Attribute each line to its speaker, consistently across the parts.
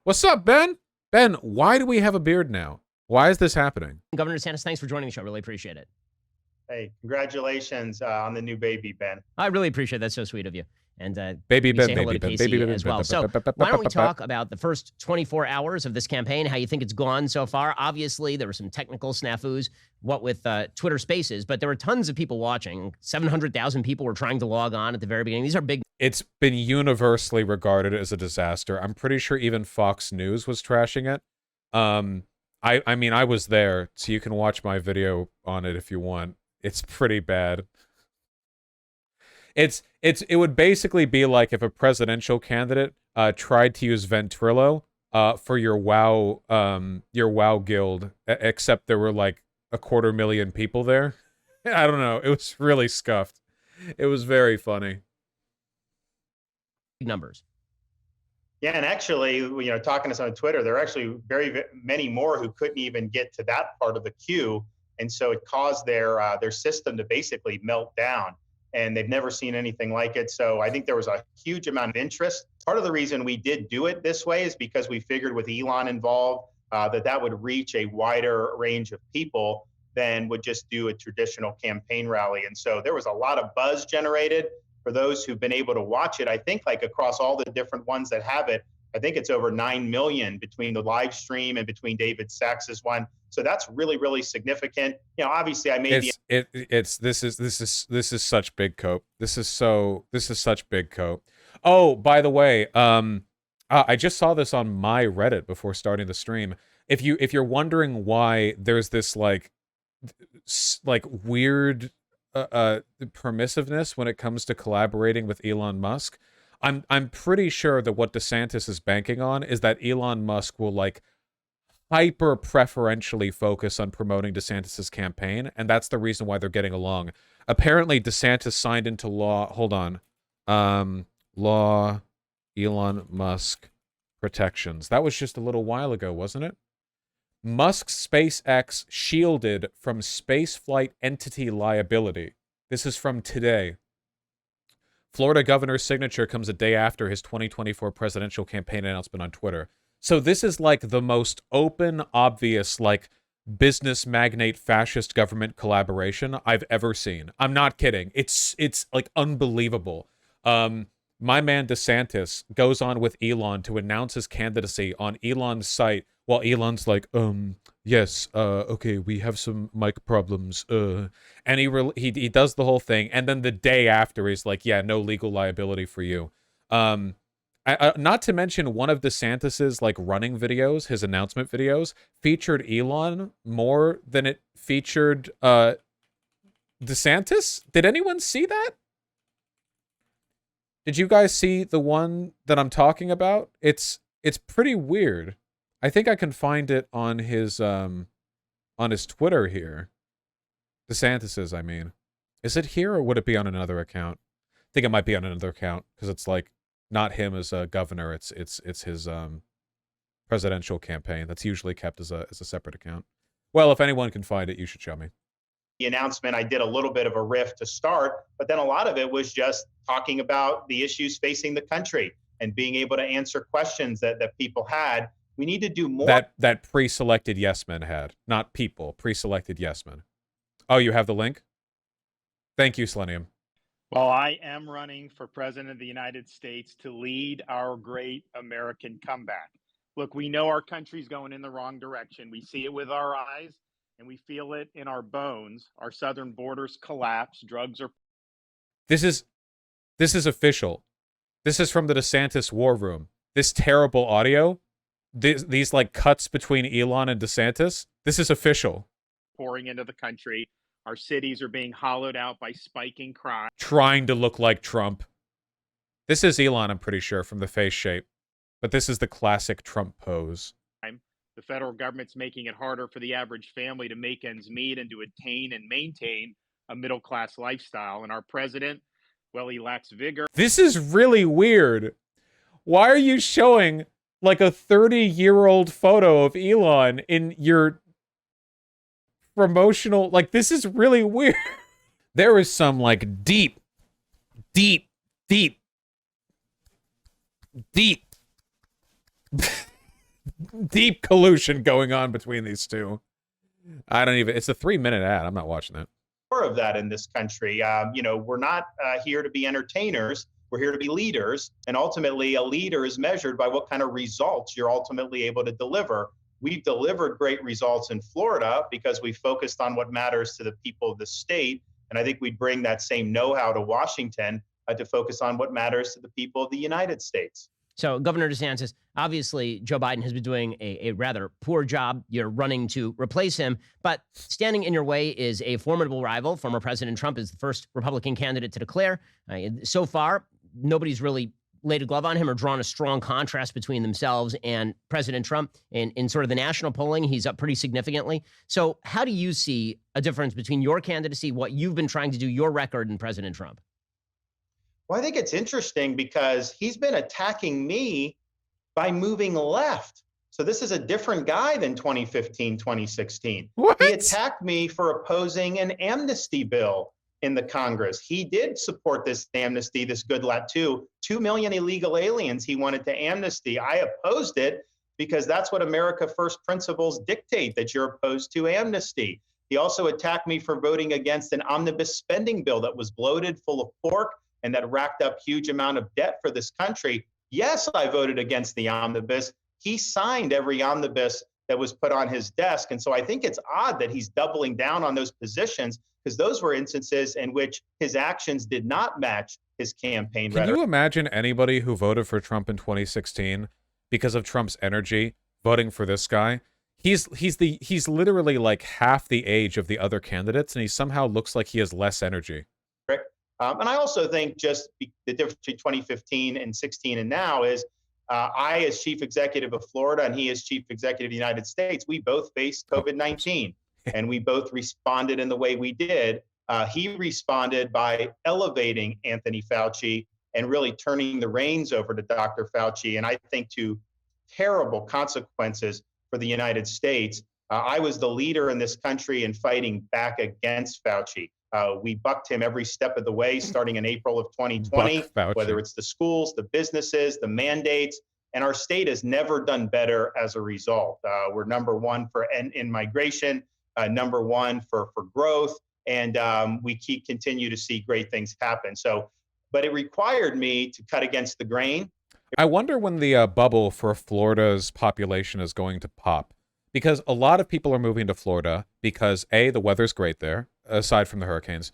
Speaker 1: What's up, Ben? Ben, why do we have a beard now? Why is this happening?
Speaker 2: Governor Desantis, thanks for joining the show. Really appreciate it.
Speaker 3: Hey, congratulations on the new baby, Ben.
Speaker 2: I really appreciate that. That's so sweet of you. And
Speaker 1: Baby Ben,
Speaker 2: say hello
Speaker 1: baby
Speaker 2: to
Speaker 1: Ben,
Speaker 2: Casey
Speaker 1: baby Ben,
Speaker 2: as well. So why don't we talk about the first 24 hours of this campaign, how you think it's gone so far? Obviously, there were some technical snafus, what with Twitter Spaces, but there were tons of people watching. 700,000 people were trying to log on at the very beginning. These are big.
Speaker 1: It's been universally regarded as a disaster. I'm pretty sure even Fox News was trashing it. I mean, I was there, so you can watch my video on it if you want. It's pretty bad. It would basically be like if a presidential candidate tried to use Ventrilo for your WoW guild, except there were like 250,000 people there. I don't know. It was really scuffed. It was very funny.
Speaker 2: Numbers.
Speaker 3: Yeah, and actually, talking to some on Twitter, there are actually very many more who couldn't even get to that part of the queue, and so it caused their system to basically melt down. And they've never seen anything like it. So I think there was a huge amount of interest. Part of the reason we did do it this way is because we figured with Elon involved that would reach a wider range of people than would just do a traditional campaign rally. And so there was a lot of buzz generated for those who've been able to watch it. I think like across all the different ones that have it, I think it's over 9 million between the live stream and between David Sachs's one. So that's really, really significant. Obviously I made
Speaker 1: this is such big cope. This is such big cope. Oh, by the way, I just saw this on my Reddit before starting the stream. If you're wondering why there's this like weird permissiveness when it comes to collaborating with Elon Musk, I'm pretty sure that what DeSantis is banking on is that Elon Musk will like hyper preferentially focus on promoting DeSantis's campaign, and that's the reason why they're getting along. Apparently, DeSantis signed into law. Hold on, law, Elon Musk protections. That was just a little while ago, wasn't it? Musk's SpaceX shielded from spaceflight entity liability. This is from today. Florida governor's signature comes a day after his 2024 presidential campaign announcement on Twitter. So this is like the most open, obvious, like business magnate fascist government collaboration I've ever seen. I'm not kidding. It's like unbelievable. My man DeSantis goes on with Elon to announce his candidacy on Elon's site while Elon's like, yes, okay, we have some mic problems, and he does the whole thing, and then the day after he's like, yeah, no legal liability for you. Not to mention one of DeSantis's like running videos, his announcement videos, featured Elon more than it featured DeSantis. Did anyone see that? Did you guys see the one that I'm talking about? It's pretty weird. I think I can find it on his Twitter here. DeSantis's, I mean. Is it here or would it be on another account? I think it might be on another account because it's like not him as a governor. It's his presidential campaign that's usually kept as a separate account. Well, if anyone can find it, you should show me.
Speaker 3: The announcement, I did a little bit of a riff to start, but then a lot of it was just talking about the issues facing the country and being able to answer questions that people had. We need to do more.
Speaker 1: That pre-selected yes men had, not people, pre-selected yes men. Oh, you have the link? Thank you, Selenium.
Speaker 4: Well, I am running for president of the United States to lead our great American comeback. Look, we know our country's going in the wrong direction. We see it with our eyes and we feel it in our bones. Our southern borders collapse. Drugs are.
Speaker 1: This is official. This is from the DeSantis war room. This terrible audio, these like cuts between Elon and DeSantis. This is official.
Speaker 4: Pouring into the country. Our cities are being hollowed out by spiking crime.
Speaker 1: Trying to look like Trump. This is Elon, I'm pretty sure, from the face shape. But this is the classic Trump pose.
Speaker 4: The federal government's making it harder for the average family to make ends meet and to attain and maintain a middle-class lifestyle. And our president, well, he lacks vigor.
Speaker 1: This is really weird. Why are you showing like a 30-year-old photo of Elon in your promotional, like, this is really weird. There is some like deep deep collusion going on between these two. I don't even, it's a 3-minute ad. I'm not watching that.
Speaker 3: More of that in this country. We're not here to be entertainers. We're here to be leaders. And ultimately, a leader is measured by what kind of results you're ultimately able to deliver. We've delivered great results in Florida because we focused on what matters to the people of the state. And I think we'd bring that same know-how to Washington to focus on what matters to the people of the United States.
Speaker 2: So Governor DeSantis, obviously Joe Biden has been doing a rather poor job. You're running to replace him, but standing in your way is a formidable rival. Former President Trump is the first Republican candidate to declare. So far, nobody's really laid a glove on him or drawn a strong contrast between themselves and President Trump. In sort of the national polling, he's up pretty significantly. So how do you see a difference between your candidacy, what you've been trying to do, your record, and President Trump?
Speaker 3: Well, I think it's interesting because he's been attacking me by moving left. So this is a different guy than 2015, 2016.
Speaker 1: What?
Speaker 3: He attacked me for opposing an amnesty bill in the Congress. He did support this amnesty, this good lot too. 2 million illegal aliens he wanted to amnesty. I opposed it because that's what America First principles dictate, that you're opposed to amnesty. He also attacked me for voting against an omnibus spending bill that was bloated, full of pork, and that racked up huge amount of debt for this country. Yes, I voted against the omnibus. He signed every omnibus that was put on his desk. And so I think it's odd that he's doubling down on those positions because those were instances in which his actions did not match his campaign rhetoric.
Speaker 1: Can you imagine anybody who voted for Trump in 2016 because of Trump's energy voting for this guy? He's literally like half the age of the other candidates, and he somehow looks like he has less energy.
Speaker 3: And I also think just the difference between 2015 and 16 and now is I, as chief executive of Florida, and he, as chief executive of the United States, we both faced COVID-19, and we both responded in the way we did. He responded by elevating Anthony Fauci and really turning the reins over to Dr. Fauci, and I think to terrible consequences for the United States. I was the leader in this country in fighting back against Fauci. We bucked him every step of the way, starting in April of 2020, whether it's the schools, the businesses, the mandates, and our state has never done better as a result. We're number one in migration, number one for growth, and we continue to see great things happen. So, but it required me to cut against the grain.
Speaker 1: I wonder when the bubble for Florida's population is going to pop. Because a lot of people are moving to Florida because A, the weather's great there, aside from the hurricanes.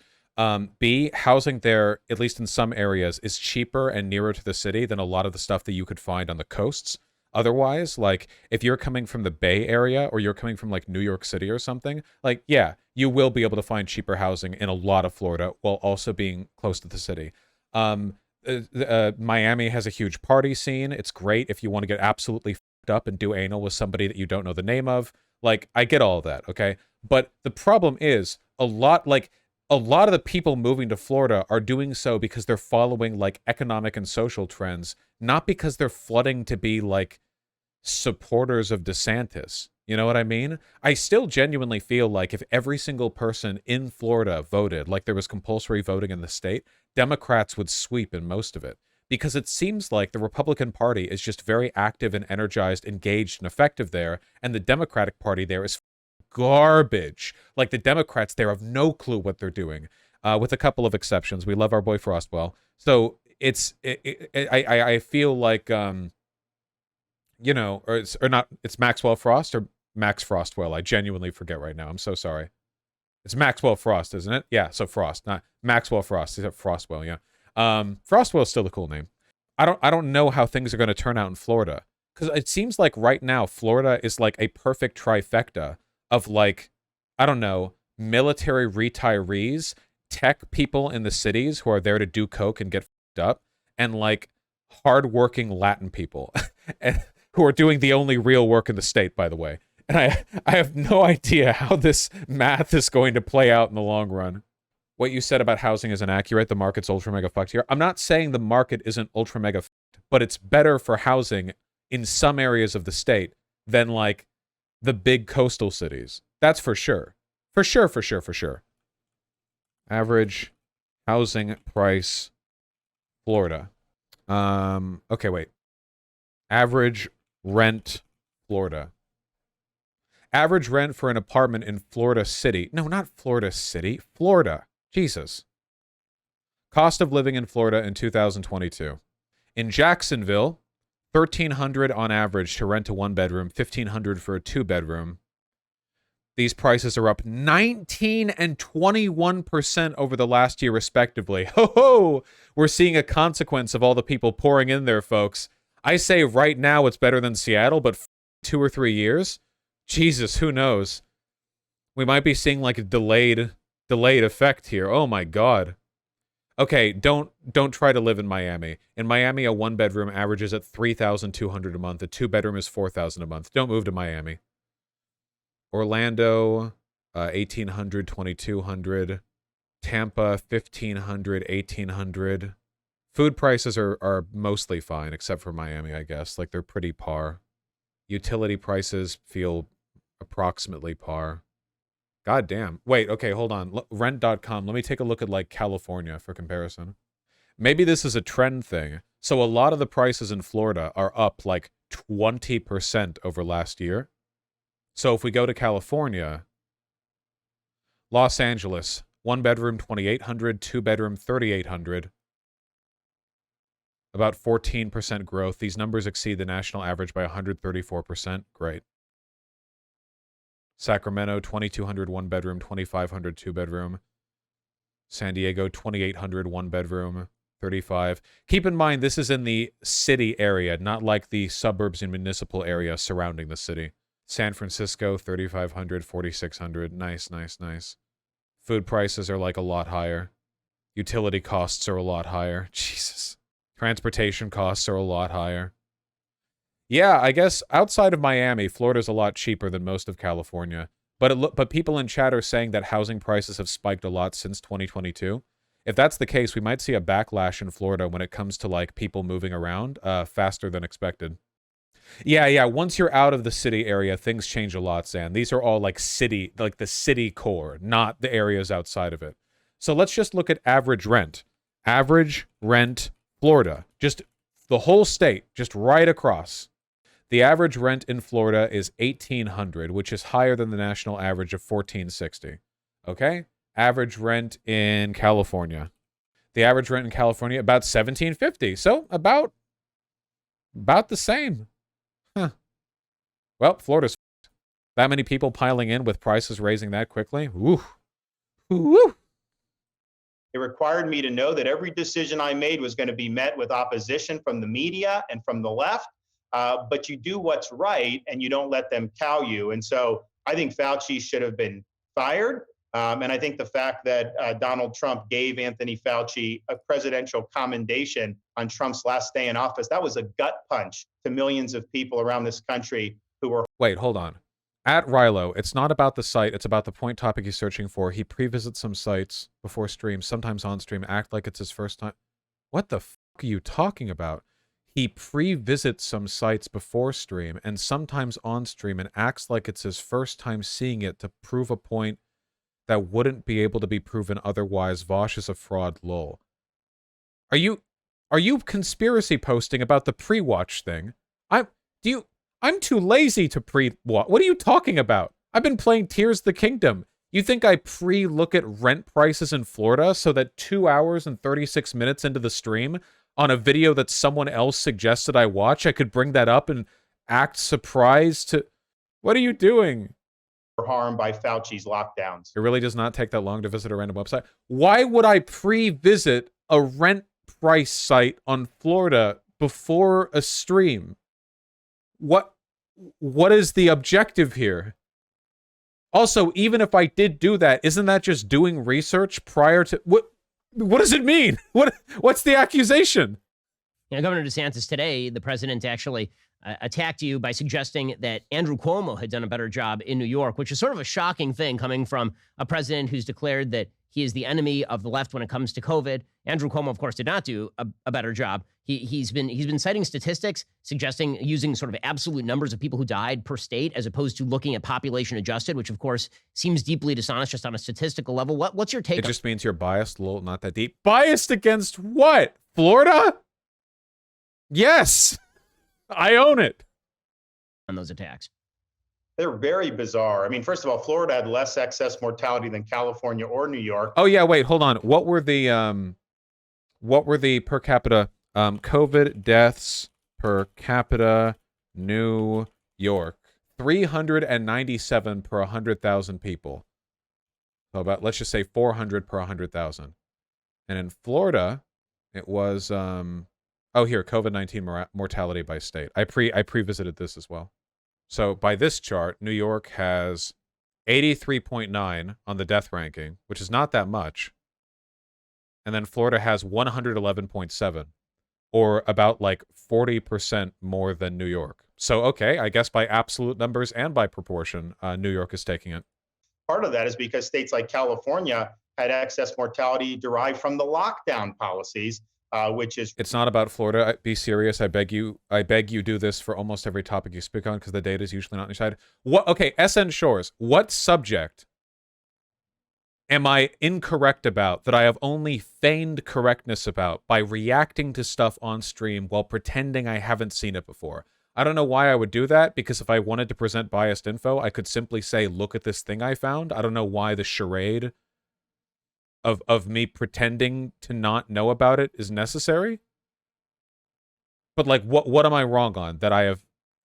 Speaker 1: B, housing there, at least in some areas, is cheaper and nearer to the city than a lot of the stuff that you could find on the coasts. Otherwise, like, if you're coming from the Bay Area or you're coming from, like, New York City or something, like, yeah, you will be able to find cheaper housing in a lot of Florida while also being close to the city. Miami has a huge party scene. It's great if you want to get absolutely up and do anal with somebody that you don't know the name of. Like, I get all of that, okay? But the problem is a lot of the people moving to Florida are doing so because they're following like economic and social trends, not because they're flooding to be like supporters of DeSantis. You know what I mean? I still genuinely feel like if every single person in Florida voted like there was compulsory voting in the state, Democrats would sweep in most of it. Because it seems like the Republican Party is just very active and energized, engaged and effective there, and the Democratic Party there is garbage. Like, the Democrats there have no clue what they're doing, with a couple of exceptions. We love our boy Frostwell. So I feel like, it's Maxwell Frost or Max Frostwell. I genuinely forget right now. I'm so sorry. It's Maxwell Frost, isn't it? Yeah, so Frost, not Maxwell Frost. Is it Frostwell? Yeah. Frostwell's still a cool name. I don't know how things are going to turn out in Florida, because it seems like right now Florida is like a perfect trifecta of like, I don't know, military retirees, tech people in the cities who are there to do coke and get f***ed up, and like hardworking Latin people who are doing the only real work in the state, by the way. And I have no idea how this math is going to play out in the long run. What you said about housing is inaccurate. The market's ultra mega fucked here. I'm not saying the market isn't ultra mega fucked, but it's better for housing in some areas of the state than like the big coastal cities. That's for sure. For sure. Average housing price, Florida. Okay, wait. Average rent, Florida. Average rent for an apartment in Florida City. No, not Florida City. Florida. Jesus. Cost of living in Florida in 2022. In Jacksonville, $1,300 on average to rent a one-bedroom, $1,500 for a two-bedroom. These prices are up 19 and 21% over the last year, respectively. Ho ho! We're seeing a consequence of all the people pouring in there, folks. I say right now it's better than Seattle, but 2 or 3 years? Jesus, who knows? We might be seeing like a delayed effect here. Oh my God. Okay, don't try to live in Miami. In Miami, a one-bedroom averages at $3,200 a month. A two-bedroom is $4,000 a month. Don't move to Miami. Orlando, $1,800, $2,200. Tampa, $1,500, $1,800. Food prices are mostly fine, except for Miami, I guess. Like, they're pretty par. Utility prices feel approximately par. God damn. Wait, okay, hold on. Rent.com. Let me take a look at, like, California for comparison. Maybe this is a trend thing. So a lot of the prices in Florida are up, like, 20% over last year. So if we go to California, Los Angeles, one bedroom, $2,800, two bedroom, $3,800. About 14% growth. These numbers exceed the national average by 134%. Great. Sacramento, $2,200, one bedroom, $2,500, two bedroom. San Diego, $2,800, one bedroom, $35. Keep in mind, this is in the city area, not like the suburbs and municipal area surrounding the city. San Francisco, $3,500, $4,600. Nice, nice, nice. Food prices are like a lot higher. Utility costs are a lot higher. Jesus. Transportation costs are a lot higher. Yeah, I guess outside of Miami, Florida's a lot cheaper than most of California. But people in chat are saying that housing prices have spiked a lot since 2022. If that's the case, we might see a backlash in Florida when it comes to like people moving around faster than expected. Yeah. Once you're out of the city area, things change a lot, Zan. These are all like the city core, not the areas outside of it. So let's just look at average rent. Average rent, Florida. Just the whole state, just right across. The average rent in Florida is $1,800, which is higher than the national average of $1,460. Okay? Average rent in California. The average rent in California, about $1,750. So about the same. Huh. Well, Florida's that many people piling in with prices raising that quickly. Woo. Woo.
Speaker 3: It required me to know that every decision I made was going to be met with opposition from the media and from the left. But you do what's right and you don't let them cow you. And so I think Fauci should have been fired. And I think the fact that Donald Trump gave Anthony Fauci a presidential commendation on Trump's last day in office, that was a gut punch to millions of people around this country who were.
Speaker 1: Wait, hold on. At Rilo, it's not about the site, it's about the point topic he's searching for. He pre-visits some sites before stream, sometimes on stream, act like it's his first time. What the fuck are you talking about? He pre-visits some sites before stream and sometimes on stream and acts like it's his first time seeing it to prove a point that wouldn't be able to be proven otherwise. Vosh is a fraud, lol. Are you conspiracy posting about the pre-watch thing? I'm too lazy to pre-watch. What are you talking about? I've been playing Tears of the Kingdom. You think I pre-look at rent prices in Florida so that 2 hours and 36 minutes into the stream on a video that someone else suggested I watch, I could bring that up and act surprised to... What are you doing?
Speaker 3: Harmed by Fauci's lockdowns.
Speaker 1: It really does not take that long to visit a random website. Why would I pre-visit a rent price site on Florida before a stream? What is the objective here? Also, even if I did do that, isn't that just doing research prior to... What does it mean? What's the accusation?
Speaker 2: You know, Governor Desantis today, the president actually attacked you by suggesting that Andrew Cuomo had done a better job in New York, which is sort of a shocking thing coming from a president who's declared that he is the enemy of the left when it comes to COVID. Andrew Cuomo, of course, did not do a better job. He's been citing statistics suggesting using sort of absolute numbers of people who died per state as opposed to looking at population adjusted, which of course seems deeply dishonest just on a statistical level. What's your take?
Speaker 1: It just means you're biased, lol, not that deep. Biased against what? Florida? Yes, I own it.
Speaker 2: on those attacks?
Speaker 3: They're very bizarre. I mean, first of all, Florida had less excess mortality than California or New York.
Speaker 1: Oh yeah, wait, hold on. What were the per capita COVID deaths per capita New York? 397 per 100,000 people. So about, let's just say 400 per 100,000. And in Florida, it was oh, here, COVID-19 mortality by state. I pre-visited this as well. So by this chart, New York has 83.9 on the death ranking, which is not that much. And then Florida has 111.7, or about like 40% more than New York. So, okay, I guess by absolute numbers and by proportion, New York is taking it.
Speaker 3: Part of that is because states like California had excess mortality derived from the lockdown policies, which is...
Speaker 1: It's not about Florida. Be serious. I beg you do this for almost every topic you speak on, because the data is usually not on your side. What? Okay, SN Shores, what subject am I incorrect about that I have only feigned correctness about by reacting to stuff on stream while pretending I haven't seen it before? I don't know why I would do that, because if I wanted to present biased info, I could simply say, look at this thing I found. I don't know why the charade of me pretending to not know about it is necessary. But like, what am I wrong on that I have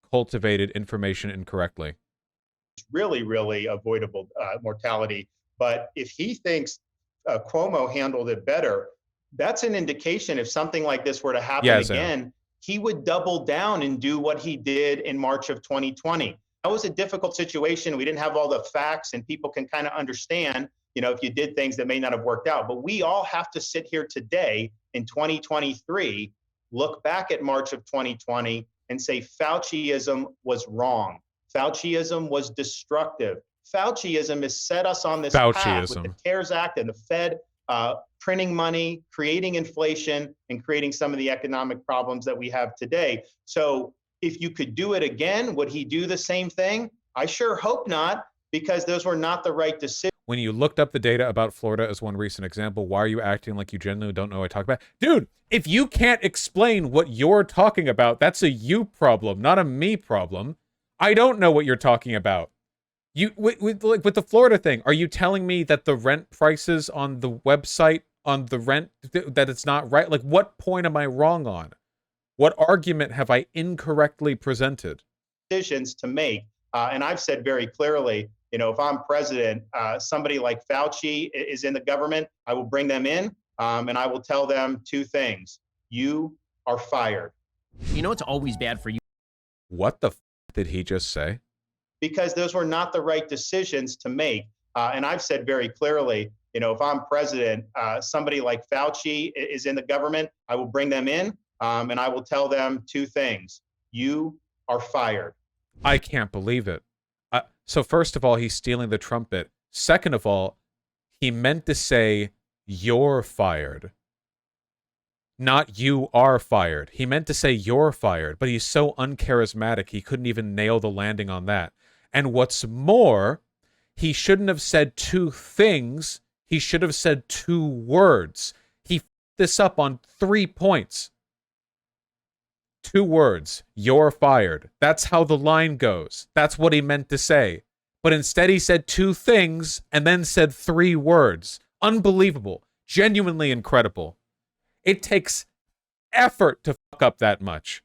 Speaker 1: cultivated information incorrectly?
Speaker 3: Really, really avoidable mortality. But if he thinks Cuomo handled it better, that's an indication if something like this were to happen again, he would double down and do what he did in March of 2020. That was a difficult situation. We didn't have all the facts, and people can kind of understand, you know, if you did things that may not have worked out. But we all have to sit here today in 2023, look back at March of 2020 and say Fauciism was wrong. Fauciism was destructive. Fauciism has set us on this path with the CARES Act and the Fed printing money, creating inflation, and creating some of the economic problems that we have today. So if you could do it again, would he do the same thing? I sure hope not, because those were not the right decisions.
Speaker 1: When you looked up the data about Florida as one recent example, why are you acting like you genuinely don't know what I talk about? Dude, if you can't explain what you're talking about, that's a you problem, not a me problem. I don't know what you're talking about. You with the Florida thing, are you telling me that the rent prices on the website on the rent that it's not right? Like, what point am I wrong on? What argument have I incorrectly presented?
Speaker 3: Decisions to make, and I've said very clearly, you know, if I'm president, somebody like Fauci is in the government, I will bring them in, and I will tell them two things: you are fired.
Speaker 2: You know, it's always bad for you.
Speaker 1: What the f did he just say?
Speaker 3: Because those were not the right decisions to make. And I've said very clearly, you know, if I'm president, somebody like Fauci is in the government, I will bring them in, and I will tell them two things: you are fired.
Speaker 1: I can't believe it. So first of all, he's stealing the trumpet. Second of all, he meant to say, you're fired. Not you are fired. He meant to say you're fired, but he's so uncharismatic, he couldn't even nail the landing on that. And what's more, he shouldn't have said two things. He should have said two words. He f***ed this up on 3 points. 2 words. You're fired. That's how the line goes. That's what he meant to say. But instead he said 2 things and then said 3 words. Unbelievable. Genuinely incredible. It takes effort to fuck up that much.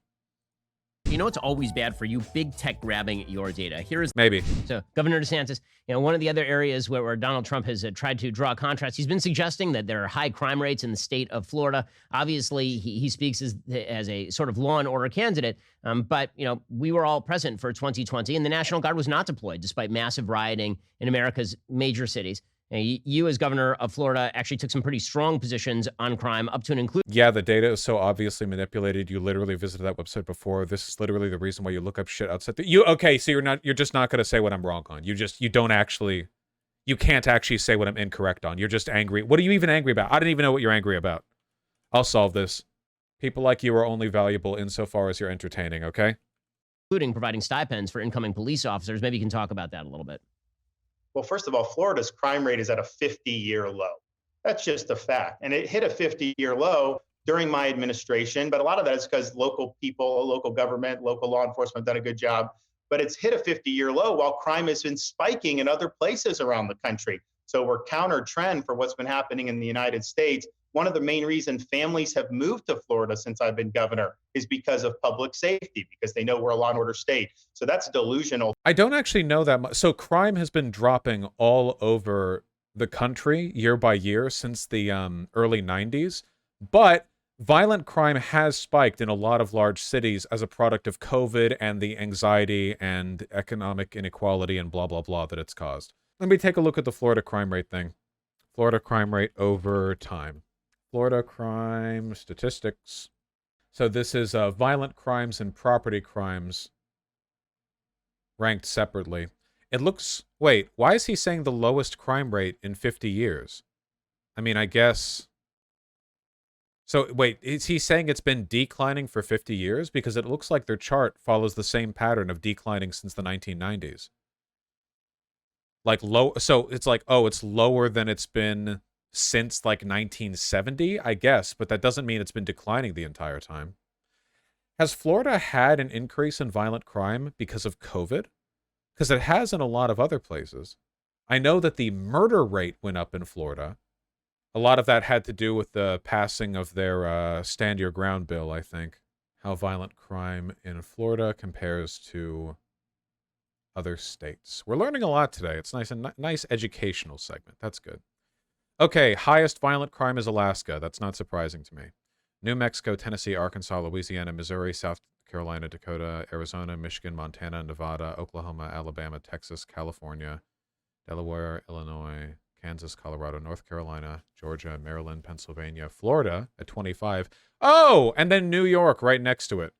Speaker 2: You know, it's always bad for you, big tech grabbing your data. Here's
Speaker 1: maybe.
Speaker 2: So Governor Desantis, you know, one of the other areas where Donald Trump has tried to draw contrast, he's been suggesting that there are high crime rates in the state of Florida. Obviously, he speaks as a sort of law and order candidate. But, you know, we were all present for 2020, and the National Guard was not deployed despite massive rioting in America's major cities. You, as governor of Florida, actually took some pretty strong positions on crime, up to and including.
Speaker 1: Yeah, the data is so obviously manipulated. You literally visited that website before. This is literally the reason why you look up shit outside. Okay, so you're just not going to say what I'm wrong on. You can't actually say what I'm incorrect on. You're just angry. What are you even angry about? I don't even know what you're angry about. I'll solve this. People like you are only valuable insofar as you're entertaining, okay?
Speaker 2: Including providing stipends for incoming police officers. Maybe you can talk about that a little bit.
Speaker 3: Well, first of all, Florida's crime rate is at a 50-year low. That's just a fact. And it hit a 50-year low during my administration, but a lot of that is because local people, local government, local law enforcement have done a good job but it's hit a 50-year low while crime has been spiking in other places around the country. So we're counter trend for what's been happening in the United States. One of the main reasons families have moved to Florida since I've been governor is because of public safety, because they know we're a law and order state. So that's delusional.
Speaker 1: I don't actually know that much. So crime has been dropping all over the country year by year since the early 90s, but violent crime has spiked in a lot of large cities as a product of COVID and the anxiety and economic inequality and blah, blah, blah that it's caused. Let me take a look at the Florida crime rate thing. Florida crime rate over time. Florida crime statistics. So this is violent crimes and property crimes ranked separately. It looks... Wait, why is he saying the lowest crime rate in 50 years? I mean, I guess... So, wait, is he saying it's been declining for 50 years? Because it looks like their chart follows the same pattern of declining since the 1990s. Like, low... So, it's like, oh, it's lower than it's been since, like, 1970, I guess. But that doesn't mean it's been declining the entire time. Has Florida had an increase in violent crime because of COVID? Because it has in a lot of other places. I know that the murder rate went up in Florida. A lot of that had to do with the passing of their Stand Your Ground bill, I think. How violent crime in Florida compares to other states. We're learning a lot today. It's nice, a nice educational segment. That's good. Okay, highest violent crime is Alaska. That's not surprising to me. New Mexico, Tennessee, Arkansas, Louisiana, Missouri, South Carolina, Dakota, Arizona, Michigan, Montana, Nevada, Oklahoma, Alabama, Texas, California, Delaware, Illinois, Kansas, Colorado, North Carolina, Georgia, Maryland, Pennsylvania, Florida at 25. Oh, and then New York right next to it.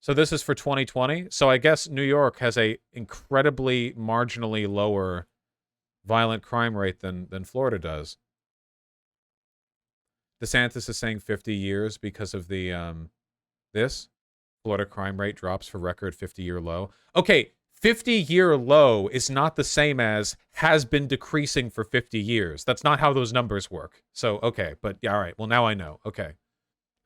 Speaker 1: So this is for 2020. So I guess New York has a incredibly marginally lower violent crime rate than Florida does. Desantis is saying 50 years because of the this. Florida crime rate drops for record 50-year low. Okay, 50-year low is not the same as has been decreasing for 50 years. That's not how those numbers work. So, okay, but yeah, all right. Well, now I know. Okay.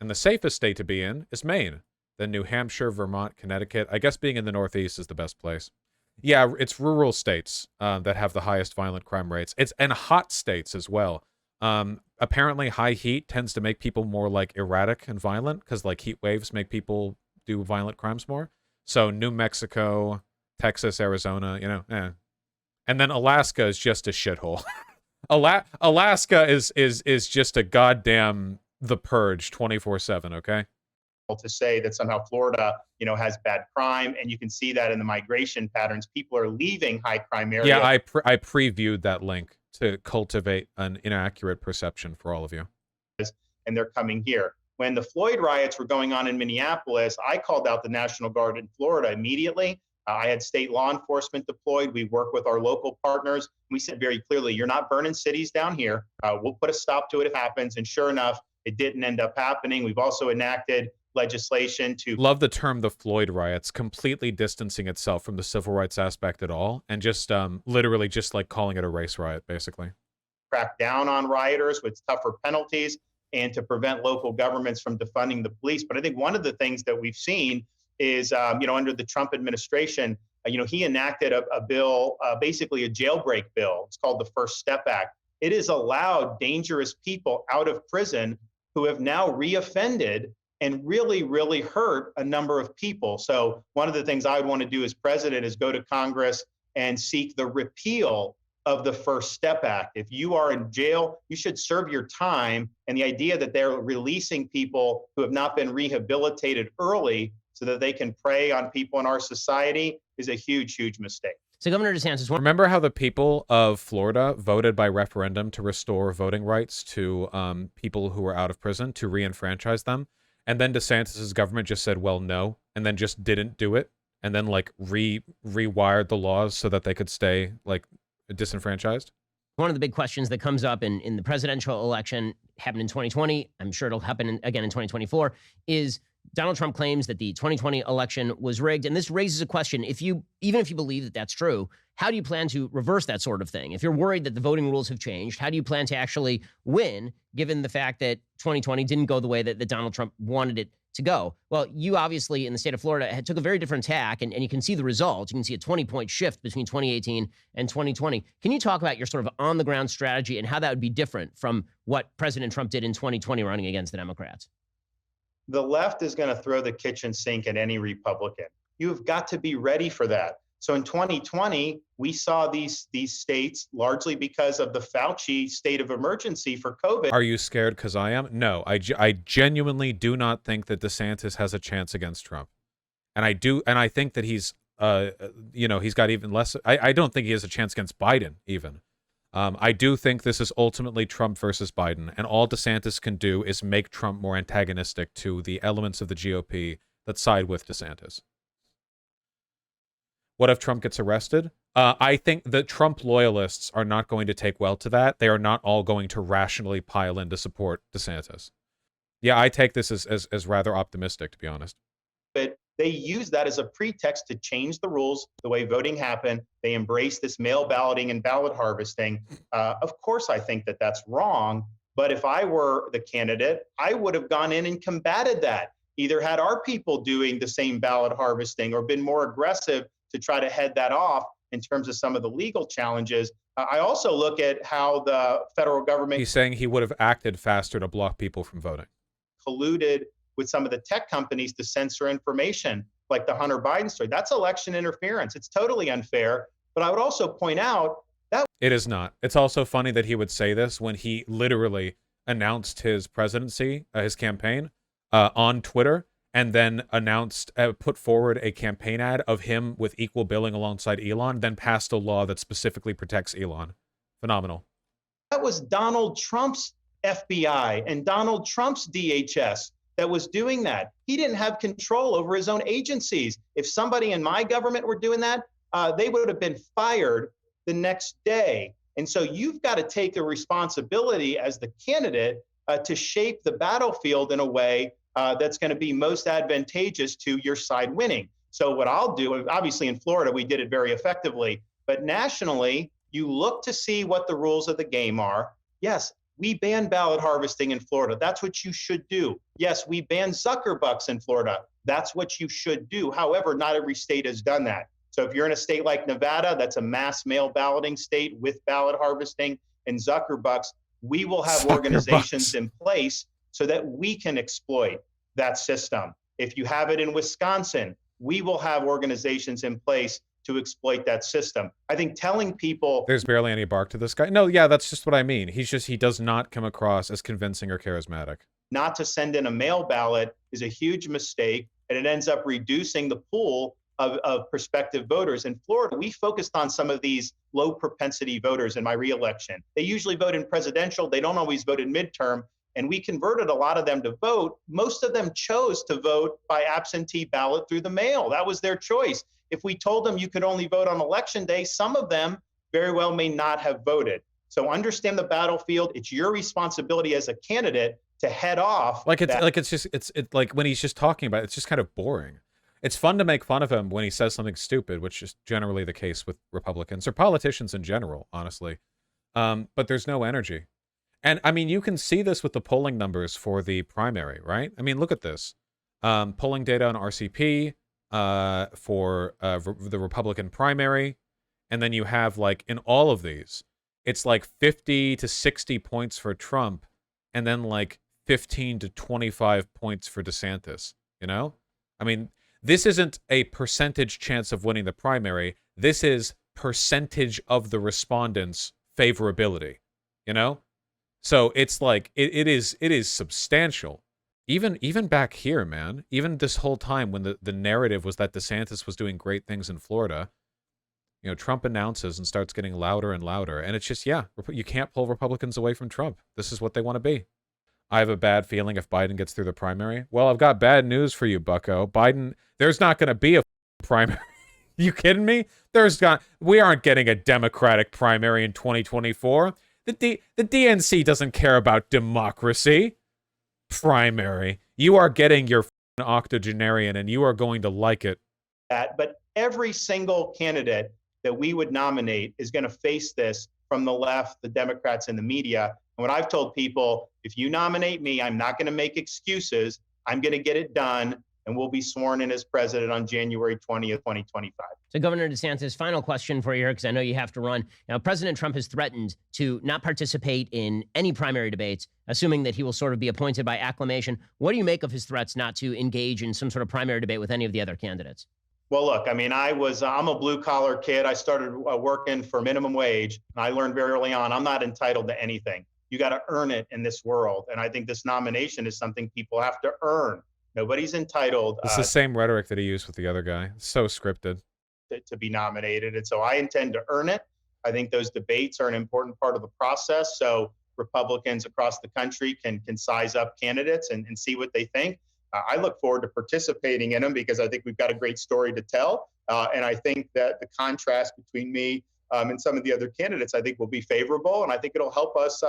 Speaker 1: And the safest state to be in is Maine. Then New Hampshire, Vermont, Connecticut. I guess being in the Northeast is the best place. Yeah, it's rural states that have the highest violent crime rates. And hot states as well. Apparently, high heat tends to make people more like erratic and violent because like heat waves make people do violent crimes more. So New Mexico, Texas, Arizona, you know, And then Alaska is just a shithole. Alaska is just a goddamn The Purge 24/7, okay?
Speaker 3: To say that somehow Florida, has bad crime, and you can see that in the migration patterns. People are leaving high crime areas.
Speaker 1: Yeah, I previewed that link to cultivate an inaccurate perception for all of you.
Speaker 3: And they're coming here. When the Floyd riots were going on in Minneapolis, I called out the National Guard in Florida immediately. I had state law enforcement deployed. We work with our local partners. We said very clearly, you're not burning cities down here. We'll put a stop to it if it happens. And sure enough, it didn't end up happening. We've also enacted legislation to...
Speaker 1: Love the term the Floyd riots, completely distancing itself from the civil rights aspect at all, and just literally just like calling it a race riot, basically.
Speaker 3: Crack down on rioters with tougher penalties and to prevent local governments from defunding the police. But I think one of the things that we've seen is, under the Trump administration, he enacted a bill, basically a jailbreak bill. It's called the First Step Act. It has allowed dangerous people out of prison who have now reoffended and really, really hurt a number of people. So one of the things I would want to do as president is go to Congress and seek the repeal of the First Step Act. If you are in jail, you should serve your time. And the idea that they're releasing people who have not been rehabilitated early so that they can prey on people in our society is a huge, huge mistake.
Speaker 2: So Governor DeSantis...
Speaker 1: Remember how the people of Florida voted by referendum to restore voting rights to people who were out of prison, to re-enfranchise them? And then DeSantis' government just said, well, no, and then just didn't do it, and then like rewired the laws so that they could stay like disenfranchised?
Speaker 2: One of the big questions that comes up in the presidential election, happened in 2020, I'm sure it'll happen again in 2024, is Donald Trump claims that the 2020 election was rigged, and this raises a question. Even if you believe that that's true, how do you plan to reverse that sort of thing? If you're worried that the voting rules have changed, how do you plan to actually win, given the fact that 2020 didn't go the way that Donald Trump wanted it to go? Well, you obviously in the state of Florida took a very different tack, and you can see the results. You can see a 20-point shift between 2018 and 2020. Can you talk about your sort of on-the-ground strategy and how that would be different from what President Trump did in 2020 running against the Democrats?
Speaker 3: The left is going to throw the kitchen sink at any Republican. You've got to be ready for that. So in 2020, we saw these states largely because of the Fauci state of emergency for COVID.
Speaker 1: Are you scared because I am? No, I genuinely do not think that DeSantis has a chance against Trump. And I think that he's, he's got even less. I don't think he has a chance against Biden even. I do think this is ultimately Trump versus Biden, and all DeSantis can do is make Trump more antagonistic to the elements of the GOP that side with DeSantis. What if Trump gets arrested? I think the Trump loyalists are not going to take well to that. They are not all going to rationally pile in to support DeSantis. Yeah, I take this as rather optimistic, to be honest.
Speaker 3: But they use that as a pretext to change the rules, the way voting happened. They embrace this mail balloting and ballot harvesting. Of course, I think that that's wrong. But if I were the candidate, I would have gone in and combated that. Either had our people doing the same ballot harvesting or been more aggressive to try to head that off in terms of some of the legal challenges. I also look at how the federal government—
Speaker 1: He's saying he would have acted faster to block people from voting.
Speaker 3: —colluded with some of the tech companies to censor information, like the Hunter Biden story. That's election interference. It's totally unfair. But I would also point out that—
Speaker 1: It is not. It's also funny that he would say this when he literally announced his presidency, his campaign, on Twitter, and then put forward a campaign ad of him with equal billing alongside Elon, then passed a law that specifically protects Elon. Phenomenal.
Speaker 3: That was Donald Trump's FBI and Donald Trump's DHS that was doing that. He didn't have control over his own agencies. If somebody in my government were doing that, they would have been fired the next day. And so you've got to take a responsibility as the candidate to shape the battlefield in a way that's going to be most advantageous to your side winning. So what I'll do, obviously in Florida, we did it very effectively, but nationally, you look to see what the rules of the game are. Yes, we banned ballot harvesting in Florida. That's what you should do. Yes, we banned Zuckerbucks in Florida. That's what you should do. However, not every state has done that. So if you're in a state like Nevada, that's a mass mail balloting state with ballot harvesting and Zuckerbucks, we will have organizations in place so that we can exploit that system. If you have it in Wisconsin, we will have organizations in place to exploit that system. I think telling people—
Speaker 1: There's barely any bark to this guy. No, yeah, that's just what I mean. He does not come across as convincing or charismatic.
Speaker 3: Not to send in a mail ballot is a huge mistake, and it ends up reducing the pool of prospective voters. In Florida, we focused on some of these low propensity voters in my reelection. They usually vote in presidential. They don't always vote in midterm. And we converted a lot of them to vote. Most of them chose to vote by absentee ballot through the mail. That was their choice. If we told them you could only vote on election day, some of them very well may not have voted. So understand the battlefield. It's your responsibility as a candidate to head off.
Speaker 1: Like it's like when he's just talking about it, it's just kind of boring. It's fun to make fun of him when he says something stupid, which is generally the case with Republicans or politicians in general, honestly. But there's no energy. And I mean, you can see this with the polling numbers for the primary, right? I mean, look at this. Polling data on RCP for the Republican primary. And then you have, like, in all of these, it's like 50 to 60 points for Trump and then like 15 to 25 points for DeSantis, you know? I mean, this isn't a percentage chance of winning the primary. This is percentage of the respondents' favorability, you know? So it's like it is substantial. Even back here, man. Even this whole time when the narrative was that DeSantis was doing great things in Florida, you know, Trump announces and starts getting louder and louder, and it's just, yeah, you can't pull Republicans away from Trump. This is what they want to be. I have a bad feeling if Biden gets through the primary. Well, I've got bad news for you, bucko. Biden, there's not going to be a primary. You kidding me? We aren't getting a Democratic primary in 2024. The DNC doesn't care about democracy. Primary. You are getting your octogenarian, and you are going to like it.
Speaker 3: But every single candidate that we would nominate is going to face this from the left, the Democrats, and the media. And what I've told people, if you nominate me, I'm not going to make excuses. I'm going to get it done, and we'll be sworn in as president on January 20th, 2025.
Speaker 2: So, Governor DeSantis, final question for you here, because I know you have to run. Now, President Trump has threatened to not participate in any primary debates, assuming that he will sort of be appointed by acclamation. What do you make of his threats not to engage in some sort of primary debate with any of the other candidates?
Speaker 3: Well, look, I mean, I'm a blue collar kid. I started working for minimum wage. And I learned very early on, I'm not entitled to anything. You got to earn it in this world. And I think this nomination is something people have to earn. Nobody's entitled.
Speaker 1: It's the same rhetoric that he used with the other guy. It's so scripted.
Speaker 3: To be nominated. And so I intend to earn it. I think those debates are an important part of the process. So Republicans across the country can size up candidates and see what they think. I look forward to participating in them because I think we've got a great story to tell. And I think that the contrast between me and some of the other candidates, I think will be favorable. And I think it'll help us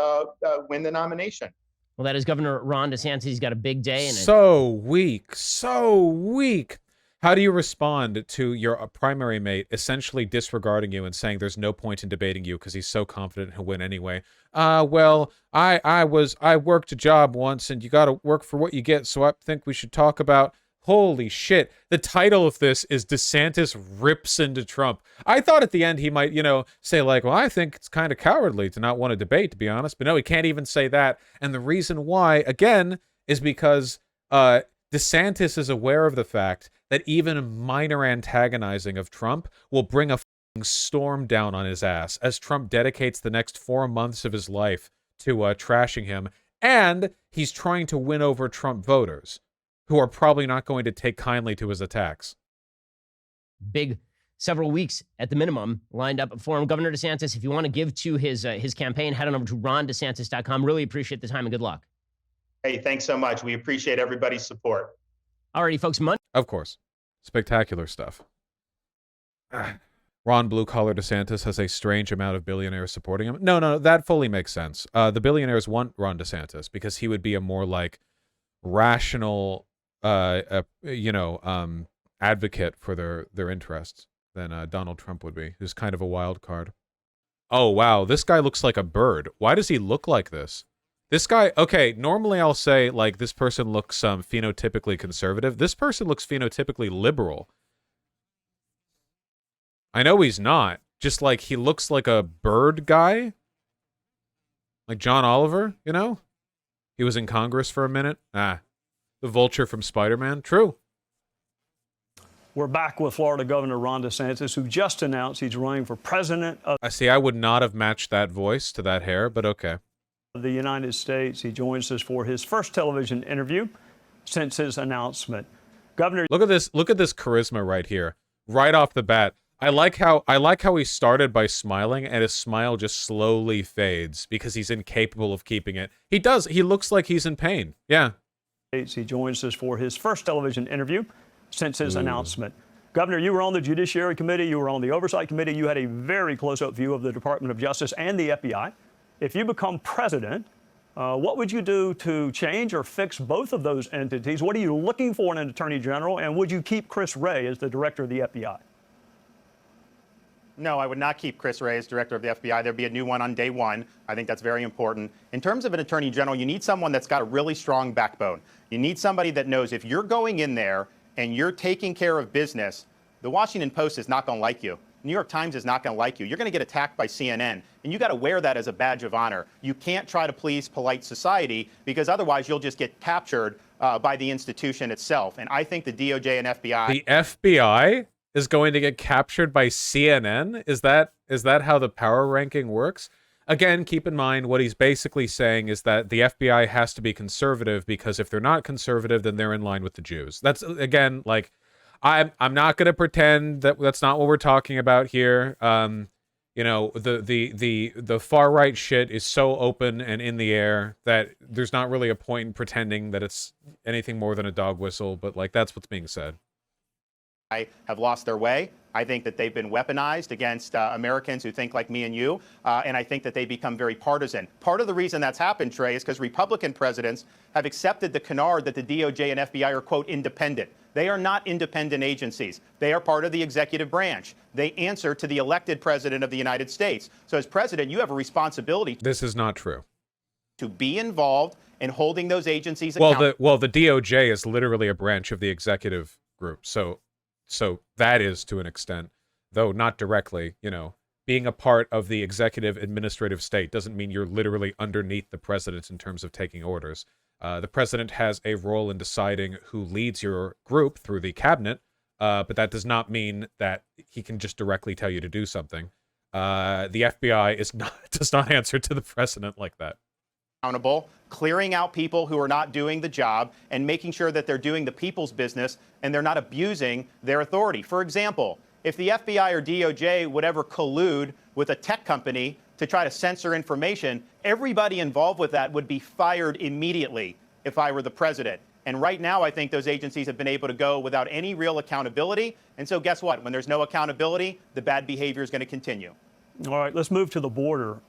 Speaker 3: win the nomination.
Speaker 2: Well, that is Governor Ron DeSantis. He's got a big day.
Speaker 1: So weak. How do you respond to your primary mate essentially disregarding you and saying there's no point in debating you because he's so confident he'll win anyway? Well, I worked a job once and you got to work for what you get. So I think we should talk about, holy shit. The title of this is DeSantis rips into Trump. I thought at the end he might, say like, well, I think it's kind of cowardly to not want to debate, to be honest. But no, he can't even say that. And the reason why, again, is because DeSantis is aware of the fact that even minor antagonizing of Trump will bring a storm down on his ass as Trump dedicates the next 4 months of his life to trashing him. And he's trying to win over Trump voters who are probably not going to take kindly to his attacks.
Speaker 2: Big several weeks at the minimum lined up for him. Governor DeSantis, if you want to give to his campaign, head on over to rondesantis.com. Really appreciate the time and good luck.
Speaker 3: Hey, thanks so much. We appreciate everybody's support.
Speaker 2: Alrighty, folks.
Speaker 1: Of course. Spectacular stuff. Ron Blue Collar DeSantis has a strange amount of billionaires supporting him. No, that fully makes sense. The billionaires want Ron DeSantis because he would be a more like rational, advocate for their interests than Donald Trump would be, who's kind of a wild card. Oh, wow. This guy looks like a bird. Why does he look like this? This guy, okay, normally I'll say, like, this person looks phenotypically conservative. This person looks phenotypically liberal. I know he's not. Just, like, he looks like a bird guy. Like John Oliver, He was in Congress for a minute. The vulture from Spider-Man. True.
Speaker 5: We're back with Florida Governor Ron DeSantis, who just announced he's running for president of
Speaker 1: I would not have matched that voice to that hair, but okay.
Speaker 5: the United States. He joins us for his first television interview since his announcement. Governor,
Speaker 1: look at this charisma right here. Right off the bat. I like how he started by smiling and his smile just slowly fades because he's incapable of keeping it. He looks like he's in pain. Yeah.
Speaker 5: He joins us for his first television interview since his announcement. Governor, you were on the Judiciary Committee, you were on the Oversight Committee, you had a very close-up view of the Department of Justice and the FBI. If you become president, what would you do to change or fix both of those entities? What are you looking for in an attorney general? And would you keep Chris Wray as the director of the FBI?
Speaker 4: No, I would not keep Chris Wray as director of the FBI. There'd be a new one on day one. I think that's very important. In terms of an attorney general, you need someone that's got a really strong backbone. You need somebody that knows if you're going in there and you're taking care of business, the Washington Post is not going to like you. New York Times is not going to like you. You're going to get attacked by CNN, and you got to wear that as a badge of honor. You can't try to please polite society because otherwise you'll just get captured by the institution itself. And I think the DOJ and FBI...
Speaker 1: The FBI is going to get captured by CNN? Is that how the power ranking works? Again, keep in mind what he's basically saying is that the FBI has to be conservative because if they're not conservative, then they're in line with the Jews. That's, again, like... I'm not going to pretend that that's not what we're talking about here. The far right shit is so open and in the air that there's not really a point in pretending that it's anything more than a dog whistle. But like that's what's being said.
Speaker 4: I have lost their way.
Speaker 3: I think that they've been weaponized against Americans who think like me and you, and I think that they become very partisan. Part of the reason that's happened, Trey, is because Republican presidents have accepted the canard that the DOJ and FBI are, quote, independent. They are not independent agencies. They are part of the executive branch. They answer to the elected president of the United States. So as president, you have a responsibility.
Speaker 1: This is not true.
Speaker 3: To be involved in holding those agencies accountable.
Speaker 1: Well, the DOJ is literally a branch of the executive group. So that is to an extent, though not directly, being a part of the executive administrative state doesn't mean you're literally underneath the president in terms of taking orders. The president has a role in deciding who leads your group through the cabinet, but that does not mean that he can just directly tell you to do something. The FBI does not answer to the president like that.
Speaker 3: Accountable, clearing out people who are not doing the job and making sure that they're doing the people's business and they're not abusing their authority. For example, if the FBI or DOJ would ever collude with a tech company to try to censor information, everybody involved with that would be fired immediately if I were the president. And right now, I think those agencies have been able to go without any real accountability. And so guess what? When there's no accountability, the bad behavior is going to continue.
Speaker 5: All right, let's move to the border.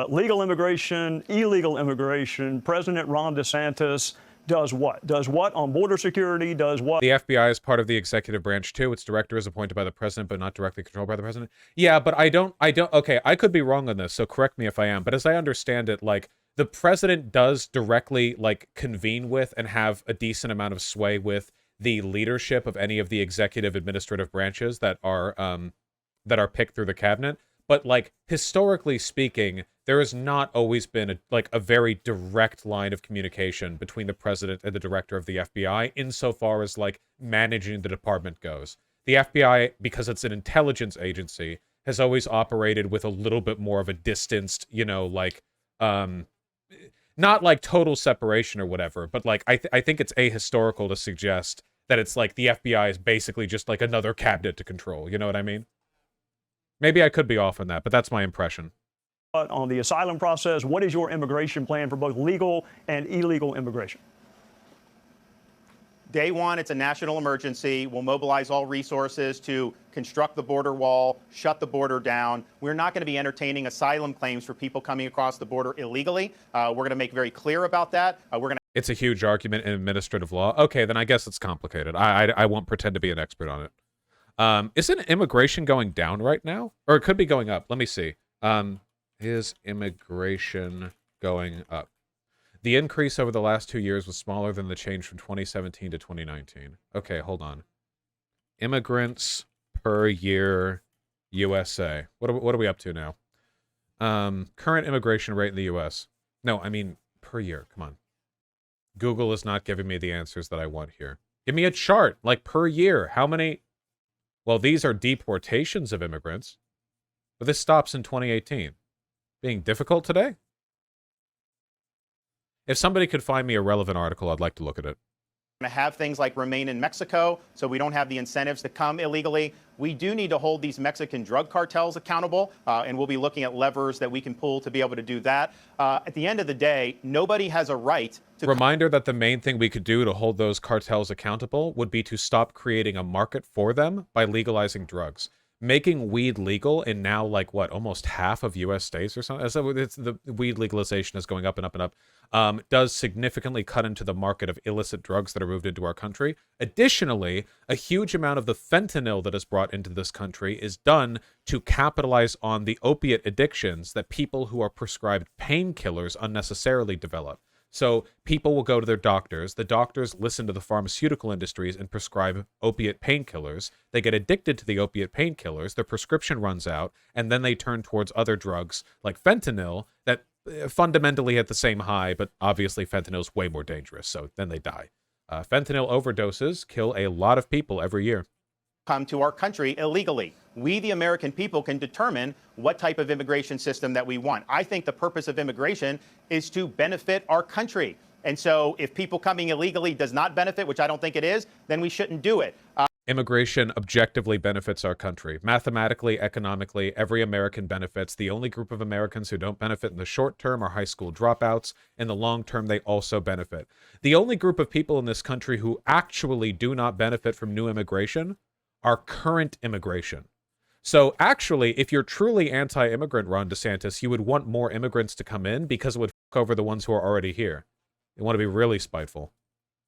Speaker 5: Legal immigration, illegal immigration. President Ron Desantis does what? Does what on border security? Does what?
Speaker 1: The FBI is part of the executive branch too. Its director is appointed by the president, but not directly controlled by the president. Yeah, but I don't, okay, I could be wrong on this, so correct me if I am. But as I understand it, the president does directly, convene with and have a decent amount of sway with the leadership of any of the executive administrative branches that are picked through the cabinet. But, historically speaking, there has not always been a very direct line of communication between the president and the director of the FBI insofar as, managing the department goes. The FBI, because it's an intelligence agency, has always operated with a little bit more of a distanced, not total separation or whatever, but, I think it's ahistorical to suggest that it's the FBI is basically just, another cabinet to control. You know what I mean? Maybe I could be off on that, but that's my impression.
Speaker 5: On the asylum process, what is your immigration plan for both legal and illegal immigration?
Speaker 3: Day one, it's a national emergency. We'll mobilize all resources to construct the border wall, shut the border down. We're not going to be entertaining asylum claims for people coming across the border illegally. We're going to make very clear about that.
Speaker 1: It's a huge argument in administrative law. Okay, then I guess it's complicated. I won't pretend to be an expert on it. Isn't immigration going down right now? Or it could be going up. Let me see. Is immigration going up? The increase over the last 2 years was smaller than the change from 2017 to 2019. Okay, hold on. Immigrants per year, USA. What are we up to now? Current immigration rate in the US. No, I mean per year. Come on. Google is not giving me the answers that I want here. Give me a chart, per year. How many... Well, these are deportations of immigrants, but this stops in 2018. Being difficult today? If somebody could find me a relevant article, I'd like to look at it.
Speaker 3: To have things like remain in Mexico, so we don't have the incentives to come illegally. We do need to hold these Mexican drug cartels accountable, and we'll be looking at levers that we can pull to be able to do that. At the end of the day, nobody has a right to...
Speaker 1: Reminder that the main thing we could do to hold those cartels accountable would be to stop creating a market for them by legalizing drugs. Making weed legal in now, almost half of U.S. states or something, so the weed legalization is going up and up and up, does significantly cut into the market of illicit drugs that are moved into our country. Additionally, a huge amount of the fentanyl that is brought into this country is done to capitalize on the opiate addictions that people who are prescribed painkillers unnecessarily develop. So people will go to their doctors. The doctors listen to the pharmaceutical industries and prescribe opiate painkillers. They get addicted to the opiate painkillers. Their prescription runs out, and then they turn towards other drugs like fentanyl that fundamentally hit the same high, but obviously fentanyl is way more dangerous, so then they die. Fentanyl overdoses kill a lot of people every year.
Speaker 3: Come to our country illegally. We, the American people, can determine what type of immigration system that we want. I think the purpose of immigration is to benefit our country. And so if people coming illegally does not benefit, which I don't think it is, then we shouldn't do it.
Speaker 1: Immigration objectively benefits our country. Mathematically, economically, every American benefits. The only group of Americans who don't benefit in the short term are high school dropouts. In the long term, they also benefit. The only group of people in this country who actually do not benefit from new immigration are current immigration. So actually, if you're truly anti-immigrant, Ron DeSantis, you would want more immigrants to come in because it would fuck over the ones who are already here. You want to be really spiteful.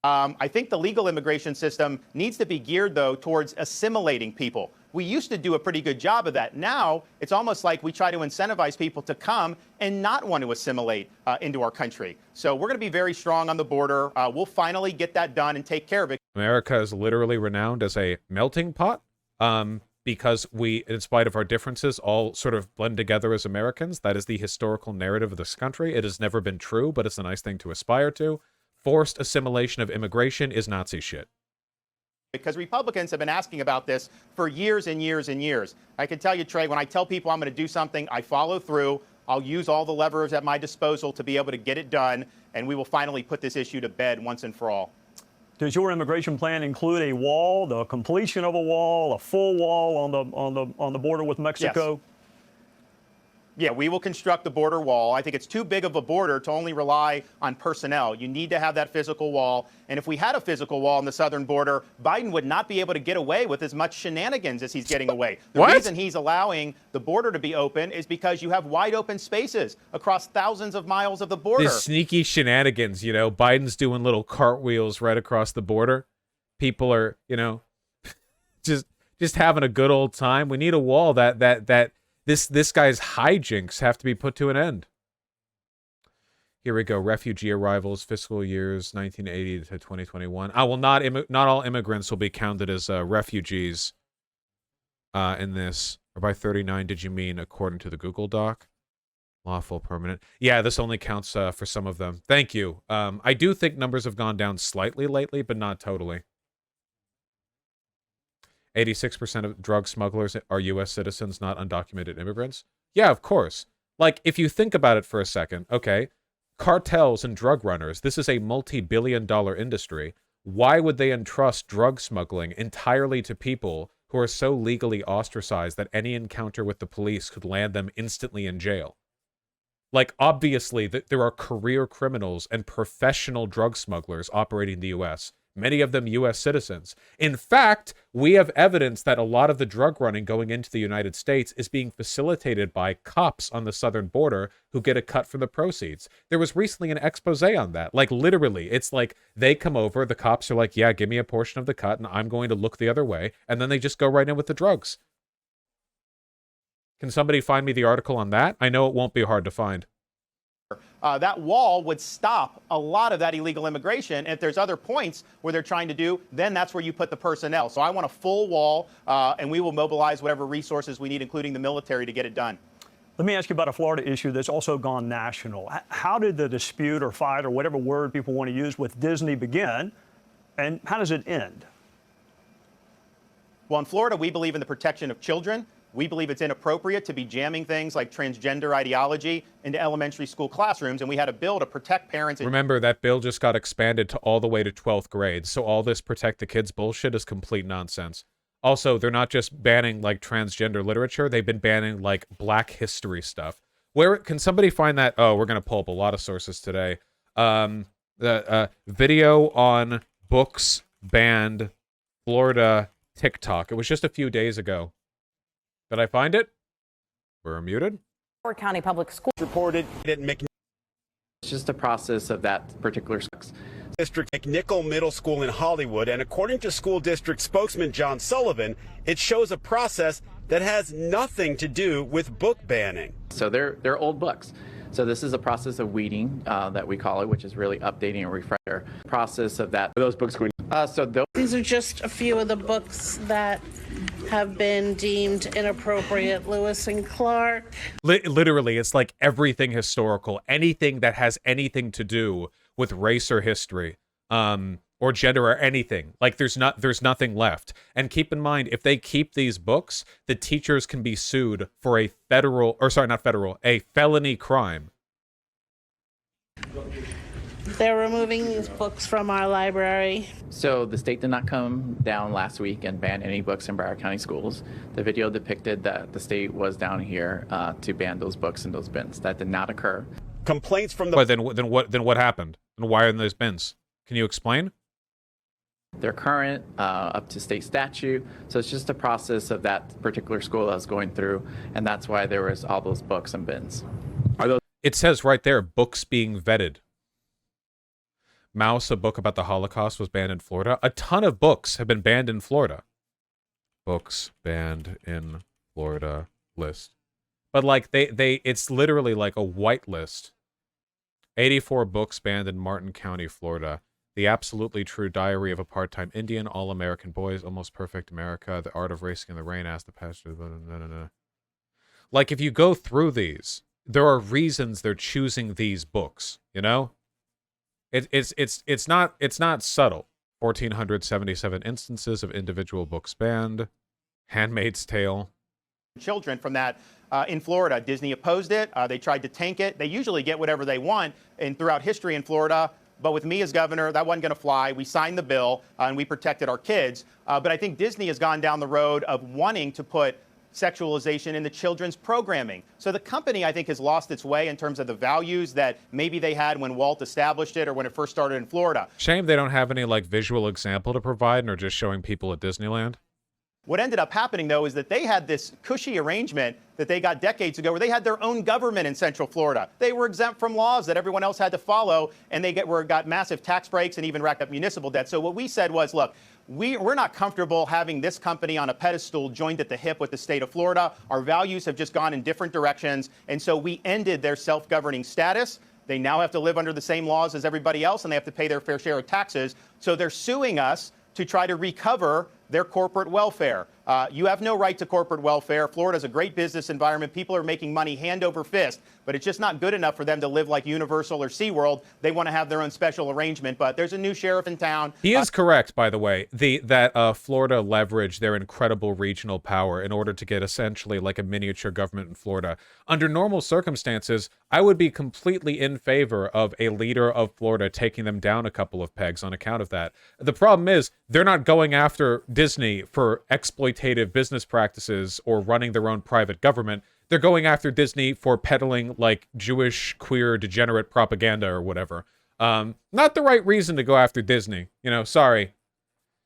Speaker 6: I think the legal immigration system needs to be geared, though, towards assimilating people. We used to do a pretty good job of that. Now, it's almost like we try to incentivize people to come and not want to assimilate into our country. So we're going to be very strong on the border. We'll finally get that done and take care of it.
Speaker 1: America is literally renowned as a melting pot because we, in spite of our differences, all sort of blend together as Americans. That is the historical narrative of this country. It has never been true, but it's a nice thing to aspire to. Forced assimilation of immigration is Nazi shit.
Speaker 6: Because Republicans have been asking about this for years and years and years. I can tell you, Trey, when I tell people I'm going to do something, I follow through. I'll use all the levers at my disposal to be able to get it done, and we will finally put this issue to bed once and for all.
Speaker 5: Does your immigration plan include a wall, the completion of a wall, a full wall on the border with Mexico?
Speaker 6: Yes. Yeah, we will construct the border wall. I think it's too big of a border to only rely on personnel. You need to have that physical wall. And if we had a physical wall on the southern border, Biden would not be able to get away with as much shenanigans as he's getting away. The reason he's allowing the border to be open is because you have wide open spaces across thousands of miles of the border.
Speaker 1: These sneaky shenanigans, you know, Biden's doing little cartwheels right across the border. People are, you know, just having a good old time. We need a wall that this guy's hijinks have to be put to an end. Here we go. Refugee arrivals, fiscal years 1980 to 2021. Well, not all immigrants will be counted as refugees in this. Or by 39, did you mean according to the Google Doc? Lawful permanent. Yeah, this only counts for some of them. Thank you. I do think numbers have gone down slightly lately, but not totally. 86% of drug smugglers are U.S. citizens, not undocumented immigrants. Yeah, of course. Like, if you think about it for a second, okay, cartels and drug runners, this is a multi-billion-dollar industry. Why would they entrust drug smuggling entirely to people who are so legally ostracized that any encounter with the police could land them instantly in jail? Like, obviously, there are career criminals and professional drug smugglers operating in the U.S., many of them U.S. citizens. In fact, we have evidence that a lot of the drug running going into the United States is being facilitated by cops on the southern border who get a cut from the proceeds. There was recently an expose on that. Like, literally, it's like they come over, the cops are like, yeah, give me a portion of the cut, and I'm going to look the other way, and then they just go right in with the drugs. Can somebody find me the article on that? I know it won't be hard to find.
Speaker 6: That wall would stop a lot of that illegal immigration. And if there's other points where they're trying to do, then that's where you put the personnel. So I want a full wall, and we will mobilize whatever resources we need, including the military, to get it done.
Speaker 5: Let me ask you about a Florida issue that's also gone national. How did the dispute or fight or whatever word people want to use with Disney begin, and how does it end?
Speaker 6: Well, in Florida, we believe in the protection of children. We believe it's inappropriate to be jamming things like transgender ideology into elementary school classrooms, and we had a bill to protect parents.
Speaker 1: Remember, that bill just got expanded to all the way to 12th grade, so all this protect the kids bullshit is complete nonsense. Also, they're not just banning, like, transgender literature, they've been banning, like, Black history stuff. Where can somebody find that? Oh, we're going to pull up a lot of sources today. The video on books banned Florida TikTok. It was just a few days ago. Did I find it? We're muted.
Speaker 7: Fort County Public Schools
Speaker 8: reported at
Speaker 9: It's just a process of that particular
Speaker 8: District McNichol Middle School in Hollywood, and according to school district spokesman John Sullivan, it shows a process that has nothing to do with book banning.
Speaker 9: So they're old books. So this is a process of weeding that we call it, which is really updating and refresher process of that. Those books going.
Speaker 10: These are just a few of the books that have been deemed inappropriate. Lewis and Clark.
Speaker 1: Literally, it's like everything historical, anything that has anything to do with race or history, or gender or anything. Like there's nothing left. And keep in mind, if they keep these books, the teachers can be sued for a a felony crime.
Speaker 10: They're removing these books from our library.
Speaker 9: So the state did not come down last week and ban any books in Broward County schools. The video depicted that the state was down here to ban those books in those bins. That did not occur.
Speaker 8: Complaints from the.
Speaker 1: But then what happened? And why are in those bins? Can you explain?
Speaker 9: They're current, up to state statute. So it's just a process of that particular school that was going through, and that's why there was all those books and bins.
Speaker 1: It says right there, books being vetted. Mouse, a book about the Holocaust, was banned in Florida. A ton of books have been banned in Florida. Books banned in Florida list. But like it's literally like a white list. 84 books banned in Martin County, Florida. The Absolutely True Diary of a Part-Time Indian, All-American Boys, Almost Perfect America, The Art of Racing in the Rain, Ask the Pastor. Like, if you go through these, there are reasons they're choosing these books, you know? It's not subtle. 1,477 instances of individual books banned. Handmaid's Tale.
Speaker 6: Children from that in Florida. Disney opposed it. They tried to tank it. They usually get whatever they want throughout history in Florida. But with me as governor, that wasn't going to fly. We signed the bill and we protected our kids. But I think Disney has gone down the road of wanting to put sexualization in the children's programming. So the company, I think, has lost its way in terms of the values that maybe they had when Walt established it or when it first started in Florida.
Speaker 1: Shame they don't have any like visual example to provide and are just showing people at Disneyland.
Speaker 6: What ended up happening, though, is that they had this cushy arrangement that they got decades ago where they had their own government in Central Florida. They were exempt from laws that everyone else had to follow, and they got massive tax breaks and even racked up municipal debt. So what we said was, look, we're not comfortable having this company on a pedestal joined at the hip with the state of Florida. Our values have just gone in different directions, and so we ended their self-governing status. They now have to live under the same laws as everybody else, and they have to pay their fair share of taxes. So they're suing us to try to recover their corporate welfare. You have no right to corporate welfare. Florida's a great business environment. People are making money hand over fist, but it's just not good enough for them to live like Universal or SeaWorld. They want to have their own special arrangement, but there's a new sheriff in town.
Speaker 1: He is correct, by the way, that Florida leveraged their incredible regional power in order to get essentially like a miniature government in Florida. Under normal circumstances, I would be completely in favor of a leader of Florida taking them down a couple of pegs on account of that. The problem is they're not going after Disney for exploitative business practices or running their own private government. They're going after Disney for peddling like Jewish, queer, degenerate propaganda or whatever. Not the right reason to go after Disney. You know, sorry.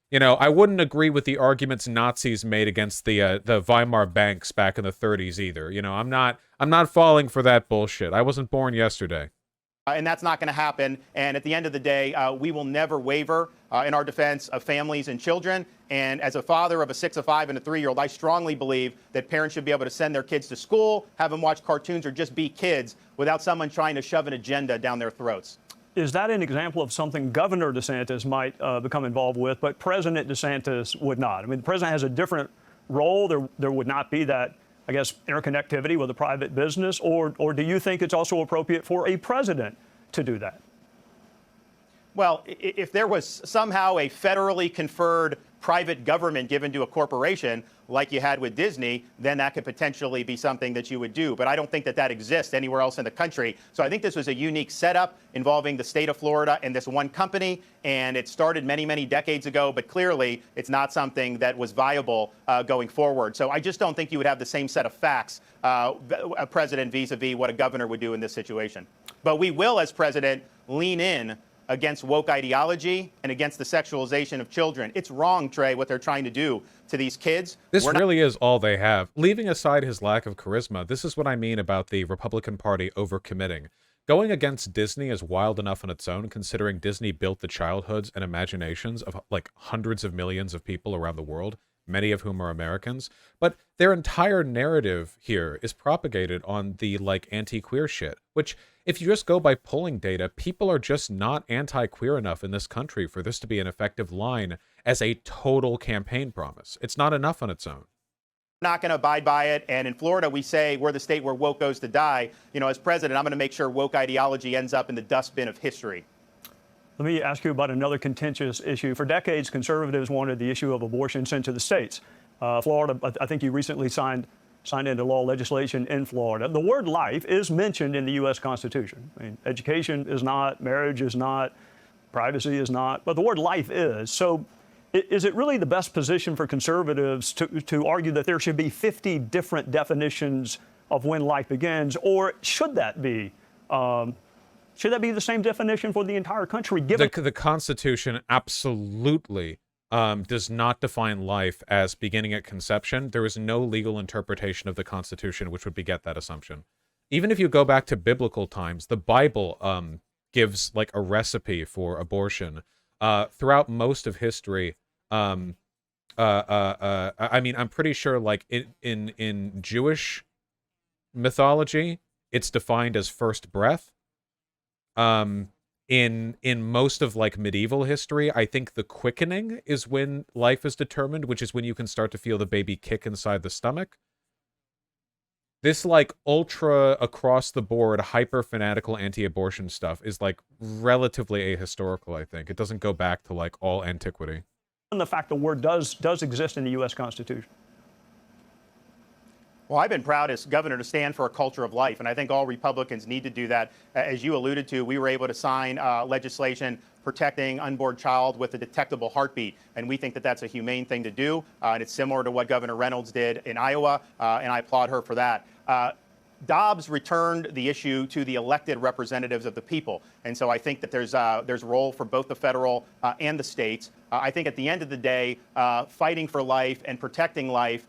Speaker 1: You know, I wouldn't agree with the arguments Nazis made against the Weimar banks back in the 30s either. You know, I'm not falling for that bullshit. I wasn't born yesterday.
Speaker 6: And that's not going to happen. And at the end of the day, we will never waver in our defense of families and children. And as a father of a 6, a 5, and a 3-year-old, I strongly believe that parents should be able to send their kids to school, have them watch cartoons, or just be kids without someone trying to shove an agenda down their throats.
Speaker 5: Is that an example of something Governor DeSantis might become involved with, but President DeSantis would not? I mean, the president has a different role. There would not be that, I guess, interconnectivity with a private business, or do you think it's also appropriate for a president to do that?
Speaker 6: Well, if there was somehow a federally conferred private government given to a corporation like you had with Disney, then that could potentially be something that you would do. But I don't think that that exists anywhere else in the country. So I think this was a unique setup involving the state of Florida and this one company. And it started many, many decades ago. But clearly, it's not something that was viable going forward. So I just don't think you would have the same set of facts, a president vis-a-vis what a governor would do in this situation. But we will, as president, lean in against woke ideology and against the sexualization of children. It's wrong, Trey, what they're trying to do to these kids.
Speaker 1: This really is all they have. Leaving aside his lack of charisma, this is what I mean about the Republican Party overcommitting. Going against Disney is wild enough on its own, considering Disney built the childhoods and imaginations of like hundreds of millions of people around the world, many of whom are Americans. But their entire narrative here is propagated on the like anti-queer shit, which if you just go by polling data, people are just not anti-queer enough in this country for this to be an effective line as a total campaign promise. It's not enough on its own.
Speaker 6: Not going to abide by it. And in Florida, we say we're the state where woke goes to die. You know, as president, I'm going to make sure woke ideology ends up in the dustbin of history.
Speaker 5: Let me ask you about another contentious issue. For decades, conservatives wanted the issue of abortion sent to the states. Florida, I think you recently signed into law legislation in Florida. The word life is mentioned in the U.S. Constitution. I mean, education is not, marriage is not, privacy is not, but the word life is. So is it really the best position for conservatives to argue that there should be 50 different definitions of when life begins, or should that be Should that be the same definition for the entire country? Given
Speaker 1: the Constitution absolutely does not define life as beginning at conception. There is no legal interpretation of the Constitution which would beget that assumption. Even if you go back to biblical times, the Bible gives like a recipe for abortion. Throughout most of history, I mean, I'm pretty sure like in Jewish mythology, it's defined as first breath. In most of like medieval history, I think the quickening is when life is determined, which is when you can start to feel the baby kick inside the stomach. This like ultra across the board hyper fanatical anti-abortion stuff is like relatively ahistorical, I think. It doesn't go back to like all antiquity.
Speaker 5: the fact the word does exist in the U.S. Constitution.
Speaker 6: Well, I've been proud as governor to stand for a culture of life, and I think all Republicans need to do that. As you alluded to, we were able to sign legislation protecting unborn child with a detectable heartbeat, and we think that that's a humane thing to do, and it's similar to what Governor Reynolds did in Iowa, and I applaud her for that. Dobbs returned the issue to the elected representatives of the people, and so I think that there's a role for both the federal and the states. I think at the end of the day, fighting for life and protecting life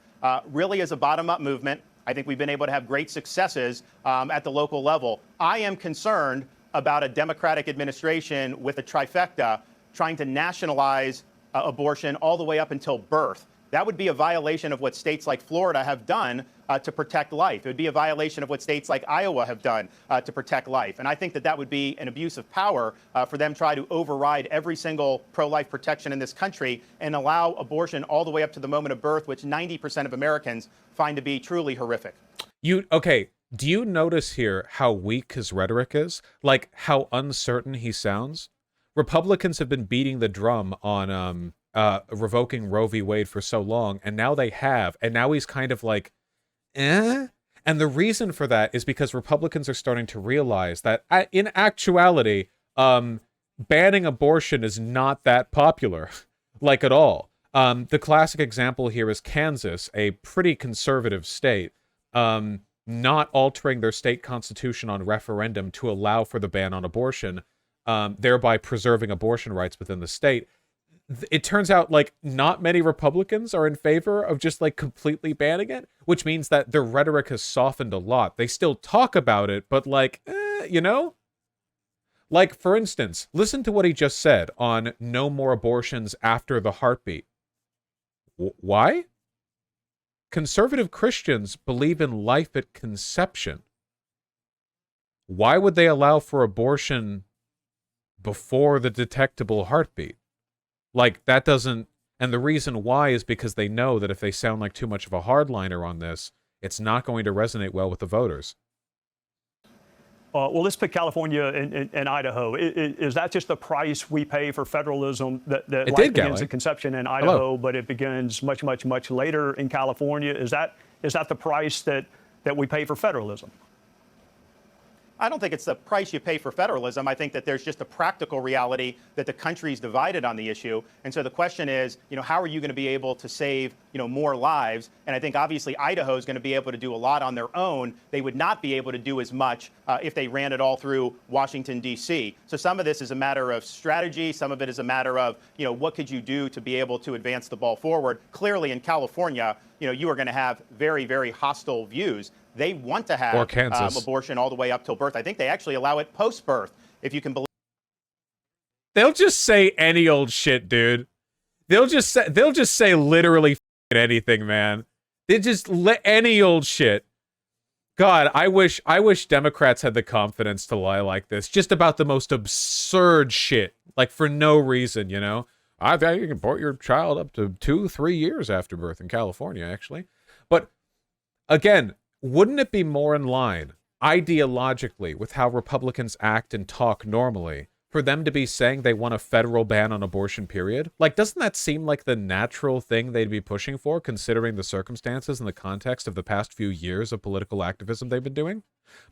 Speaker 6: really is a bottom-up movement. I think we've been able to have great successes at the local level. I am concerned about a Democratic administration with a trifecta trying to nationalize abortion all the way up until birth. That would be a violation of what states like Florida have done to protect life. It would be a violation of what states like Iowa have done to protect life. And I think that that would be an abuse of power for them to try to override every single pro-life protection in this country and allow abortion all the way up to the moment of birth, which 90% of Americans find to be truly horrific.
Speaker 1: Okay, do you notice here how weak his rhetoric is? Like, how uncertain he sounds? Republicans have been beating the drum on revoking Roe v. Wade for so long, and now they have, and now he's kind of like, eh? And the reason for that is because Republicans are starting to realize that, in actuality, banning abortion is not that popular, like at all. The classic example here is Kansas, a pretty conservative state, not altering their state constitution on referendum to allow for the ban on abortion, thereby preserving abortion rights within the state. It turns out like not many Republicans are in favor of just like completely banning it, which means that their rhetoric has softened a lot. They still talk about it, but like, you know? Like, for instance, listen to what he just said on no more abortions after the heartbeat. Why? Conservative Christians believe in life at conception. Why would they allow for abortion before the detectable heartbeat? Like, that doesn't... And the reason why is because they know that if they sound like too much of a hardliner on this, it's not going to resonate well with the voters.
Speaker 5: Well, let's pick California and Idaho. Is that just the price we pay for federalism? That life begins at conception in Idaho, but it begins much, much, much later in California. Is that the price that we pay for federalism?
Speaker 6: I don't think it's the price you pay for federalism. I think that there's just a practical reality that the country's divided on the issue. And so the question is, how are you going to be able to save, more lives? And I think obviously Idaho is going to be able to do a lot on their own. They would not be able to do as much if they ran it all through Washington, D.C. So some of this is a matter of strategy. Some of it is a matter of, what could you do to be able to advance the ball forward? Clearly in California, you are going to have very, very hostile views. They want to have abortion all the way up till birth. I think they actually allow it post-birth, if you can believe.
Speaker 1: They'll just say any old shit, dude. They'll just say literally anything, man. They just let any old shit. God, I wish Democrats had the confidence to lie like this, just about the most absurd shit, like for no reason, I think you can abort your child up to 2-3 years after birth in California, actually. But again, wouldn't it be more in line, ideologically, with how Republicans act and talk normally, for them to be saying they want a federal ban on abortion, period? Like, doesn't that seem like the natural thing they'd be pushing for, considering the circumstances and the context of the past few years of political activism they've been doing?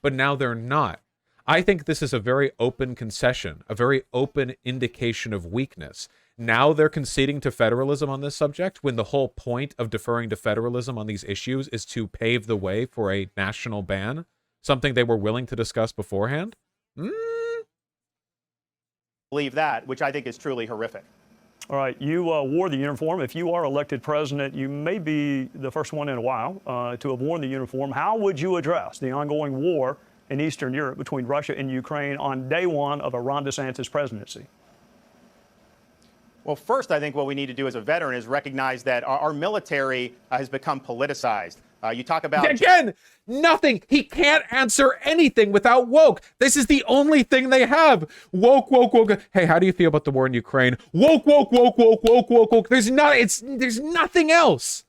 Speaker 1: But now they're not. I think this is a very open concession, a very open indication of weakness. Now they're conceding to federalism on this subject, when the whole point of deferring to federalism on these issues is to pave the way for a national ban, something they were willing to discuss beforehand.
Speaker 6: believe that, which I think is truly horrific.
Speaker 5: All right, you wore the uniform. If you are elected president, you may be the first one in a while to have worn the uniform. How would you address the ongoing war in Eastern Europe between Russia and Ukraine on day one of a Ron Desantis presidency?
Speaker 6: Well, first, I think what we need to do as a veteran is recognize that our military has become politicized. You talk about...
Speaker 1: Again, nothing. He can't answer anything without woke. This is the only thing they have. Woke, woke, woke. Hey, how do you feel about the war in Ukraine? Woke, woke, woke, woke, woke, woke, woke. There's nothing else.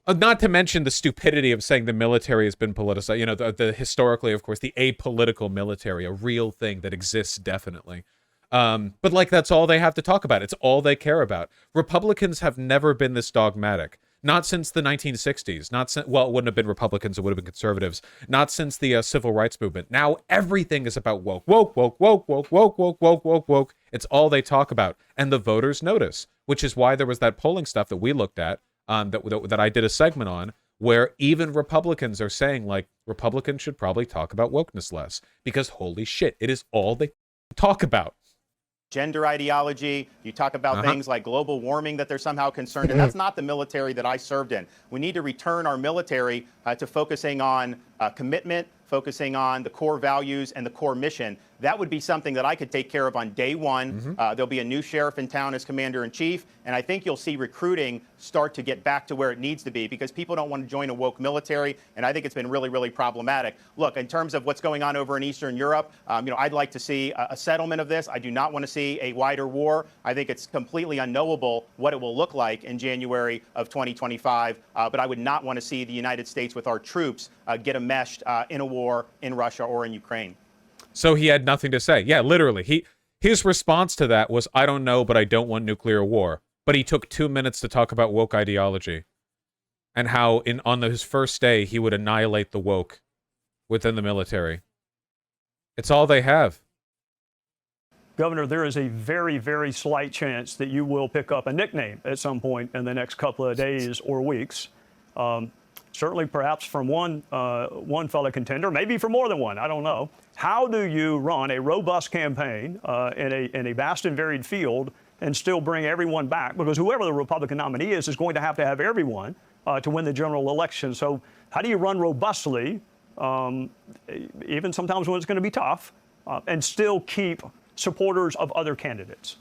Speaker 1: Not to mention the stupidity of saying the military has been politicized. You know, the historically, of course, the apolitical military, a real thing that exists definitely. But like, that's all they have to talk about. It's all they care about. Republicans have never been this dogmatic. Not since the 1960s. Not since, well, it wouldn't have been Republicans, it would have been conservatives. Not since the civil rights movement. Now everything is about woke, woke, woke, woke, woke, woke, woke, woke, woke, woke. It's all they talk about, and the voters notice, which is why there was that polling stuff that we looked at, that I did a segment on, where even Republicans are saying, like, Republicans should probably talk about wokeness less, because holy shit, it is all they talk about.
Speaker 6: Gender ideology, you talk about things like global warming that they're somehow concerned, and that's not the military that I served in. We need to return our military to focusing on commitment, focusing on the core values and the core mission. That would be something that I could take care of on day one. There'll be a new sheriff in town as commander-in-chief, and I think you'll see recruiting start to get back to where it needs to be, because people don't want to join a woke military, and I think it's been really, really problematic. Look, in terms of what's going on over in Eastern Europe, I'd like to see a settlement of this. I do not want to see a wider war. I think it's completely unknowable what it will look like in January of 2025, but I would not want to see the United States with our troops get enmeshed in a war in Russia or in Ukraine.
Speaker 1: So he had nothing to say. Yeah, literally. His response to that was, I don't know, but I don't want nuclear war. But he took 2 minutes to talk about woke ideology and how on his first day he would annihilate the woke within the military. It's all they have.
Speaker 5: Governor, there is a very, very slight chance that you will pick up a nickname at some point in the next couple of days or weeks. Certainly, perhaps from one fellow contender, maybe from more than one, I don't know. How do you run a robust campaign in a vast and varied field and still bring everyone back? Because whoever the Republican nominee is going to have everyone to win the general election. So how do you run robustly, even sometimes when it's going to be tough, and still keep supporters of other candidates?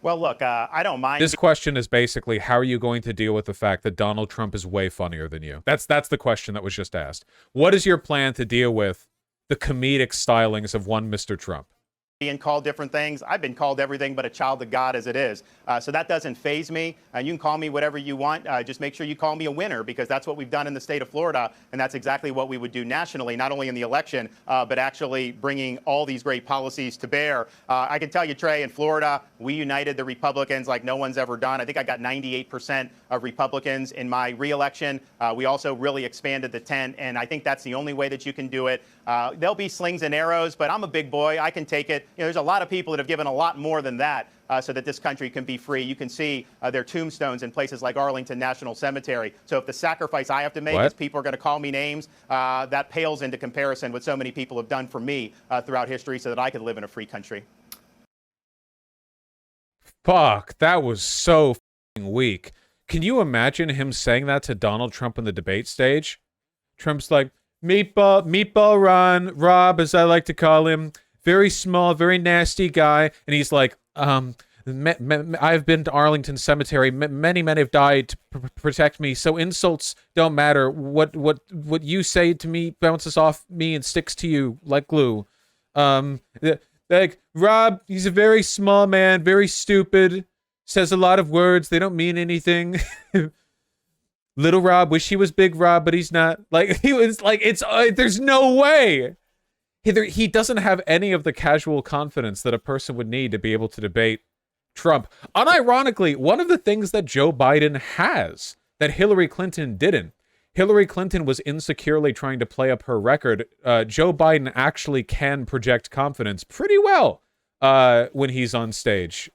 Speaker 6: Well, look, I don't mind.
Speaker 1: This question is basically, how are you going to deal with the fact that Donald Trump is way funnier than you? That's the question that was just asked. What is your plan to deal with the comedic stylings of one Mr. Trump?
Speaker 6: Being called different things. I've been called everything but a child of God as it is. So that doesn't faze me. You can call me whatever you want. Just make sure you call me a winner, because that's what we've done in the state of Florida. And that's exactly what we would do nationally, not only in the election, but actually bringing all these great policies to bear. I can tell you, Trey, in Florida, we united the Republicans like no one's ever done. I think I got 98% of Republicans in my reelection. We also really expanded the tent, and I think that's the only way that you can do it. There'll be slings and arrows, but I'm a big boy. I can take it. There's a lot of people that have given a lot more than that so that this country can be free. You can see their tombstones in places like Arlington National Cemetery. So if the sacrifice I have to make is people are going to call me names, that pales into comparison what so many people have done for me throughout history so that I could live in a free country.
Speaker 1: Fuck, that was so fucking weak. Can you imagine him saying that to Donald Trump on the debate stage? Trump's like, Meatball Ron, Rob, as I like to call him, very small, very nasty guy. And he's like, I've been to Arlington Cemetery. Many men have died to protect me. So insults don't matter. What you say to me bounces off me and sticks to you like glue. Like, Rob, he's a very small man, very stupid, says a lot of words. They don't mean anything. Little Rob, wish he was Big Rob, but he's not. Like, he was like, there's no way. He doesn't have any of the casual confidence that a person would need to be able to debate Trump. Unironically, one of the things that Joe Biden has that Hillary Clinton didn't. Hillary Clinton was insecurely trying to play up her record. Joe Biden actually can project confidence pretty well when he's on stage.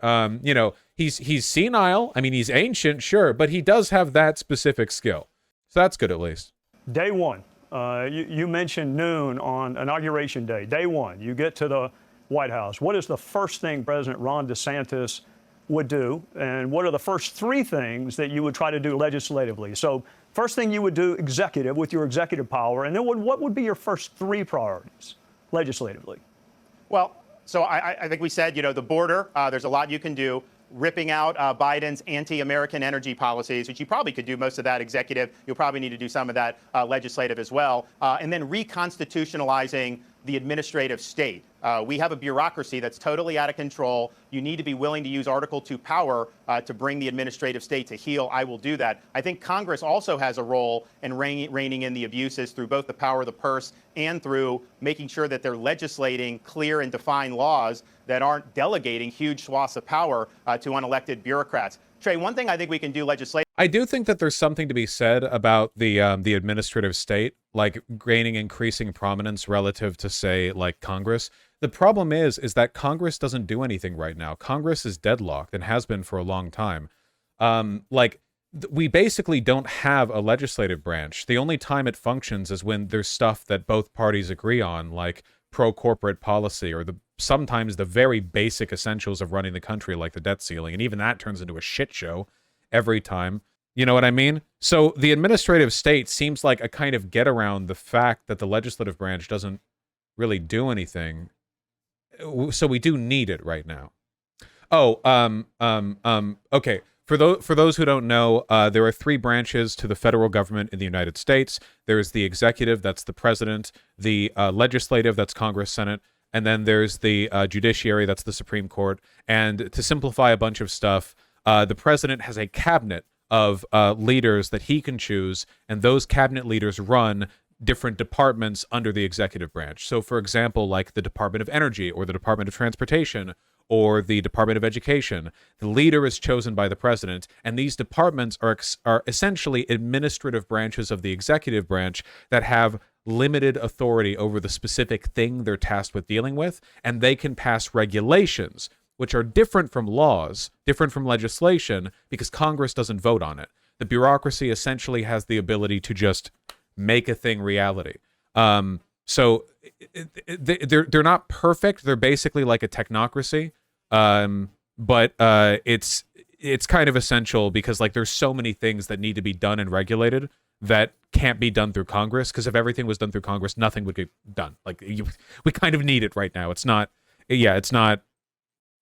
Speaker 1: He's senile. I mean, he's ancient, sure, but he does have that specific skill. So that's good, at least.
Speaker 5: Day one. You mentioned noon on Inauguration Day. Day one. You get to White House, what is the first thing President Ron DeSantis would do? And what are the first 3 things that you would try to do legislatively? So first thing you would do executive with your executive power, and then what would be your first 3 priorities legislatively?
Speaker 6: Well, so I think we said, the border, there's a lot you can do. Ripping out Biden's anti-American energy policies, which you probably could do most of that executive. You'll probably need to do some of that legislative as well. And then reconstitutionalizing the administrative state. We have a bureaucracy that's totally out of control. You need to be willing to use Article 2 power to bring the administrative state to heel. I will do that. I think Congress also has a role in reining in the abuses through both the power of the purse and through making sure that they're legislating clear and defined laws that aren't delegating huge swaths of power to unelected bureaucrats. Trey, one thing I think we can do legislatively.
Speaker 1: I do think that there's something to be said about the administrative state, like gaining increasing prominence relative to, say, like Congress. The problem is that Congress doesn't do anything right now. Congress is deadlocked and has been for a long time. We basically don't have a legislative branch. The only time it functions is when there's stuff that both parties agree on, like pro-corporate policy or sometimes the very basic essentials of running the country, like the debt ceiling. And even that turns into a shit show every time. You know what I mean? So the administrative state seems like a kind of get around the fact that the legislative branch doesn't really do anything. So we do need it right now. Okay. For those who don't know, there are 3 branches to the federal government in the United States. There's the executive, that's the president, the legislative, that's Congress, Senate, and then there's the judiciary, that's the Supreme Court. And to simplify a bunch of stuff, the president has a cabinet of leaders that he can choose, and those cabinet leaders run different departments under the executive branch. So, for example, like the Department of Energy or the Department of Transportation or the Department of Education, the leader is chosen by the president, and these departments are essentially administrative branches of the executive branch that have limited authority over the specific thing they're tasked with dealing with, and they can pass regulations, which are different from laws, different from legislation, because Congress doesn't vote on it. The bureaucracy essentially has the ability to just make a thing reality. So they're not perfect. They're basically like a technocracy, but it's kind of essential because like there's so many things that need to be done and regulated that can't be done through Congress. Because if everything was done through Congress, nothing would get done. We kind of need it right now. It's not.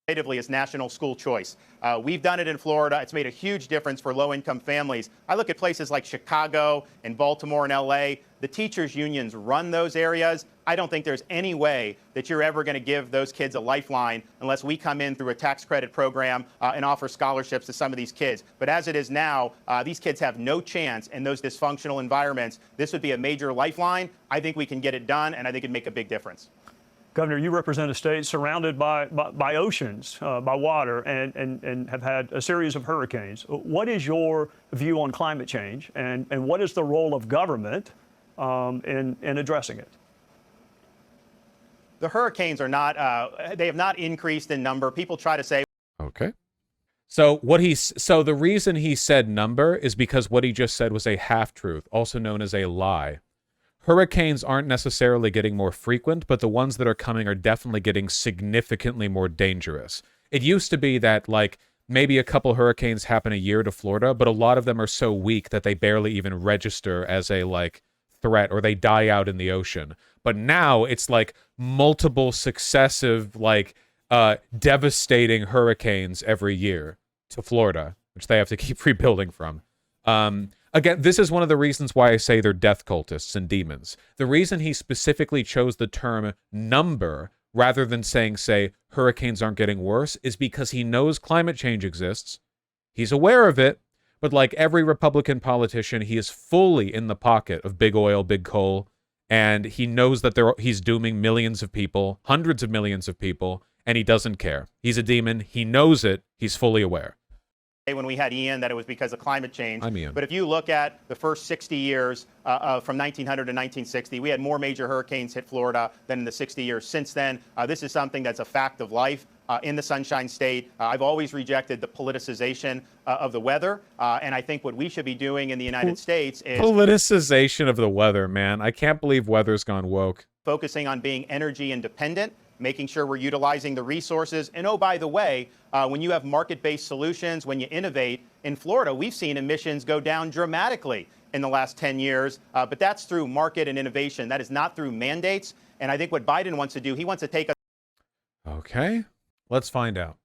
Speaker 6: Is national school choice. We've done it in Florida. It's made a huge difference for low-income families. I look at places like Chicago and Baltimore and LA. The teachers' unions run those areas. I don't think there's any way that you're ever going to give those kids a lifeline unless we come in through a tax credit program and offer scholarships to some of these kids. But as it is now, these kids have no chance in those dysfunctional environments. This would be a major lifeline. I think we can get it done, and I think it'd make a big difference.
Speaker 5: Governor, you represent a state surrounded by oceans, by water, and have had a series of hurricanes. What is your view on climate change, and what is the role of government in addressing it?
Speaker 6: The hurricanes are not, they have not increased in number. People try to say.
Speaker 1: Okay. So the reason he said number is because what he just said was a half-truth, also known as a lie. Hurricanes aren't necessarily getting more frequent, but the ones that are coming are definitely getting significantly more dangerous. It used to be that, like, maybe a couple hurricanes happen a year to Florida, but a lot of them are so weak that they barely even register as a, like, threat, or they die out in the ocean. But now it's, like, multiple successive, like, devastating hurricanes every year to Florida, which they have to keep rebuilding from. Again, this is one of the reasons why I say they're death cultists and demons. The reason he specifically chose the term number rather than saying, say, hurricanes aren't getting worse is because he knows climate change exists. He's aware of it, but like every Republican politician, he is fully in the pocket of big oil, big coal, and he knows that he's dooming millions of people, hundreds of millions of people, and he doesn't care. He's a demon. He knows it. He's fully aware.
Speaker 6: When we had Ian, that it was because of climate change.
Speaker 1: I'm Ian.
Speaker 6: But if you look at the first 60 years from 1900 to 1960, we had more major hurricanes hit Florida than in the 60 years since then. This is something that's a fact of life in the Sunshine State. I've always rejected the politicization of the weather. And I think what we should be doing in the United States is
Speaker 1: politicization of the weather, man. I can't believe weather's gone woke.
Speaker 6: Focusing on being energy independent making sure we're utilizing the resources. And oh, by the way, when you have market-based solutions, when you innovate, in Florida, we've seen emissions go down dramatically in the last 10 years. But that's through market and innovation. That is not through mandates. And I think what Biden wants to do, he wants to take us.
Speaker 1: Okay, let's find out.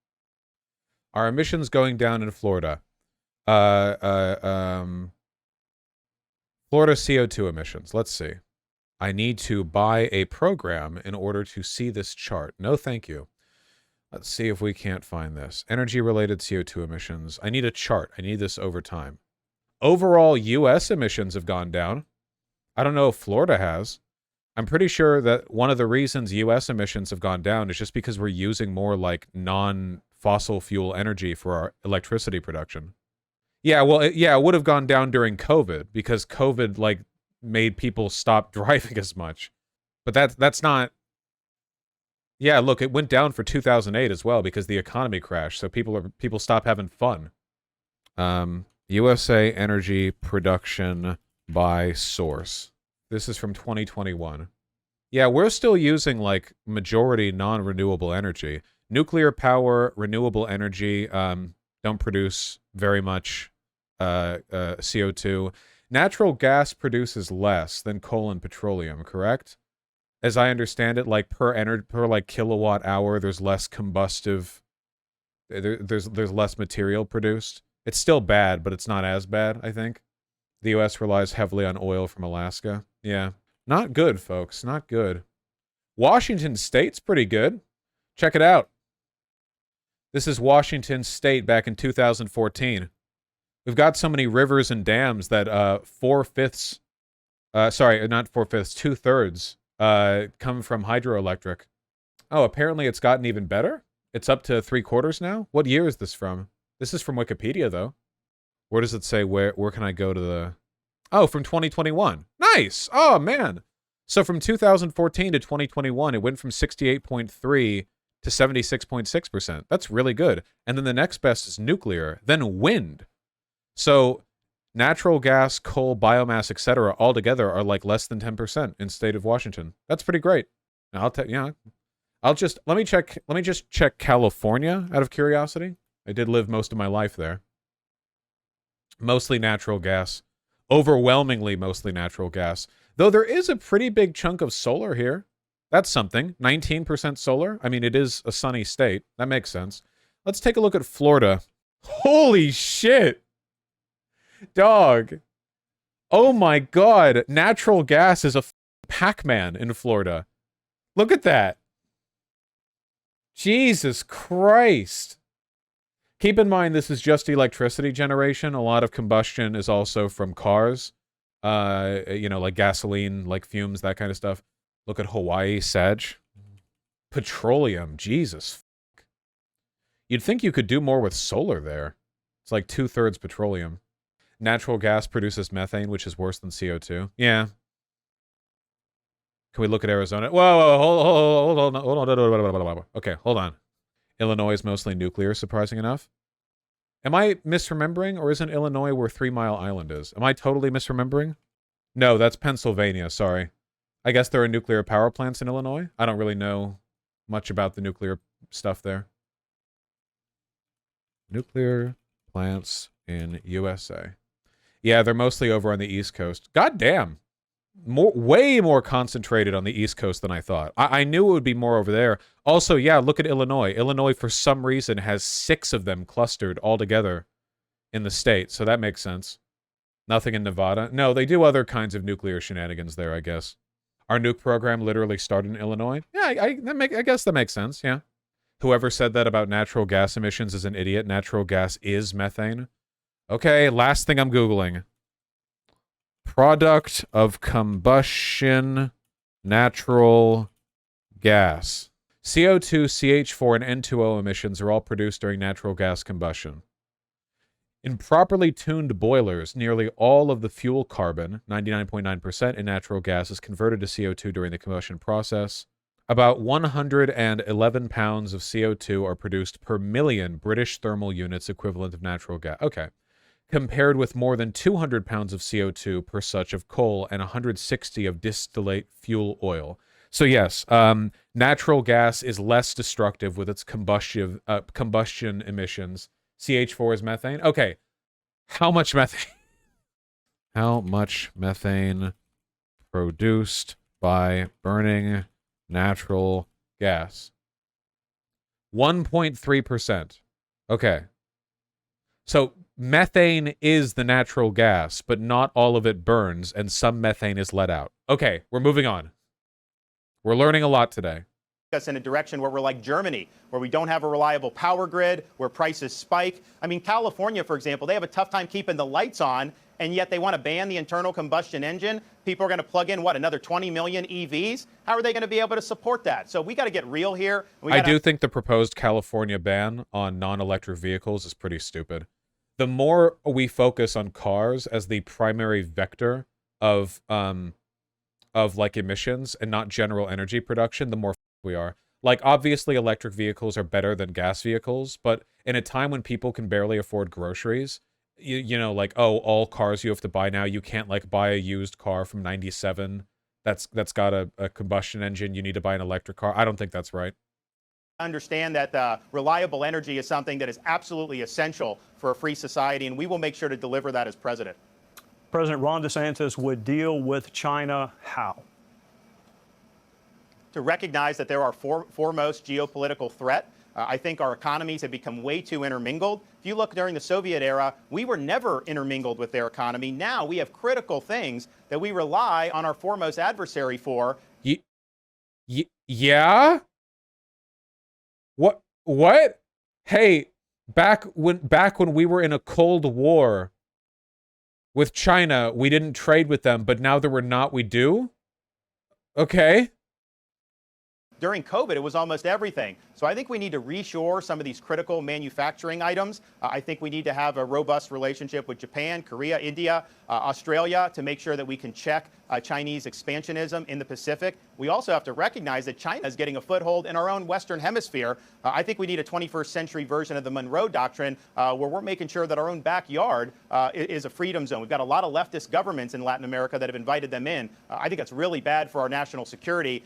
Speaker 1: Are emissions going down in Florida? Florida CO2 emissions. Let's see. I need to buy a program in order to see this chart. No, thank you. Let's see if we can't find this. Energy-related CO2 emissions. I need a chart. I need this over time. Overall, U.S. emissions have gone down. I don't know if Florida has. I'm pretty sure that one of the reasons U.S. emissions have gone down is just because we're using more like non-fossil fuel energy for our electricity production. Yeah, well, it would have gone down during COVID because COVID like made people stop driving as much. But that's not. Yeah, look, it went down for 2008 as well because the economy crashed, so people stop having fun. USA energy production by source. This is from 2021. Yeah, we're still using like majority non-renewable energy. Nuclear power, renewable energy don't produce very much CO2. Natural gas produces less than coal and petroleum, correct? As I understand it, like per like kilowatt hour, there's less combustive. There's less material produced. It's still bad, but it's not as bad, I think. The U.S. relies heavily on oil from Alaska. Yeah. Not good, folks. Not good. Washington State's pretty good. Check it out. This is Washington State back in 2014. We've got so many rivers and dams that 2/3 come from hydroelectric. Oh, apparently it's gotten even better? It's up to 3/4 now? What year is this from? This is from Wikipedia, though. Where does it say where can I go to the... Oh, from 2021. Nice! Oh, man. So from 2014 to 2021, it went from 68.3 to 76.6%. That's really good. And then the next best is nuclear, then wind. So natural gas, coal, biomass, etc., all together are like less than 10% in state of Washington. That's pretty great. Now let me just check California out of curiosity. I did live most of my life there. Mostly natural gas. Overwhelmingly mostly natural gas. Though there is a pretty big chunk of solar here. That's something. 19% solar. I mean, it is a sunny state. That makes sense. Let's take a look at Florida. Holy shit! Dog. Oh my god. Natural gas is a Pac-Man in Florida. Look at that. Jesus Christ. Keep in mind, this is just electricity generation. A lot of combustion is also from cars. Like gasoline, like fumes, that kind of stuff. Look at Hawaii, Sag. Petroleum, Jesus. You'd think you could do more with solar there. It's like 2/3 petroleum. Natural gas produces methane, which is worse than CO2. Yeah. Can we look at Arizona? Whoa, hold on. Okay, hold on. Illinois is mostly nuclear, surprising enough. Am I misremembering, or isn't Illinois where 3 Mile Island is? Am I totally misremembering? No, that's Pennsylvania, sorry. I guess there are nuclear power plants in Illinois. I don't really know much about the nuclear stuff there. Nuclear plants in USA. Yeah, they're mostly over on the East Coast. God damn. Way more concentrated on the East Coast than I thought. I knew it would be more over there. Also, yeah, look at Illinois. Illinois, for some reason, has 6 of them clustered all together in the state, so that makes sense. Nothing in Nevada. No, they do other kinds of nuclear shenanigans there, I guess. Our nuke program literally started in Illinois. Yeah, I guess that makes sense, yeah. Whoever said that about natural gas emissions is an idiot. Natural gas is methane. Okay, last thing I'm Googling. Product of combustion, natural gas. CO2, CH4, and N2O emissions are all produced during natural gas combustion. In properly tuned boilers, nearly all of the fuel carbon, 99.9% in natural gas, is converted to CO2 during the combustion process. About 111 pounds of CO2 are produced per million British thermal units equivalent of natural gas. Okay. Compared with more than 200 pounds of CO2 per such of coal and 160 of distillate fuel oil. So yes, natural gas is less destructive with its combustion emissions. CH4 is methane. Okay, how much methane? How much methane produced by burning natural gas? 1.3%. Okay. So methane is the natural gas, but not all of it burns, and some methane is let out. Okay, we're moving on. We're learning a lot today.
Speaker 6: Us in a direction where we're like Germany, where we don't have a reliable power grid, where prices spike. I mean, California, for example, they have a tough time keeping the lights on, and yet they want to ban the internal combustion engine. People are going to plug in, what, another 20 million EVs? How are they going to be able to support that? So we got to get real here.
Speaker 1: I do think the proposed California ban on non-electric vehicles is pretty stupid. The more we focus on cars as the primary vector of like emissions and not general energy production, the more we are. Like, obviously electric vehicles are better than gas vehicles, but in a time when people can barely afford groceries, you know, like, oh, all cars you have to buy now, you can't like buy a used car from 97 that's got a combustion engine, you need to buy an electric car. I don't think that's right.
Speaker 6: Understand that reliable energy is something that is absolutely essential for a free society, and we will make sure to deliver that as president.
Speaker 5: President Ron DeSantis would deal with China how?
Speaker 6: To recognize that they're our foremost geopolitical threat. I think our economies have become way too intermingled. If you look during the Soviet era, we were never intermingled with their economy. Now we have critical things that we rely on our foremost adversary for.
Speaker 1: Yeah? What? Hey, back when we were in a Cold War with China, we didn't trade with them, but now that we're not, we do? Okay.
Speaker 6: During COVID, it was almost everything. So I think we need to reshore some of these critical manufacturing items. I think we need to have a robust relationship with Japan, Korea, India, Australia to make sure that we can check Chinese expansionism in the Pacific. We also have to recognize that China is getting a foothold in our own Western hemisphere. I think we need a 21st century version of the Monroe Doctrine where we're making sure that our own backyard is a freedom zone. We've got a lot of leftist governments in Latin America that have invited them in. I think that's really bad for our national security.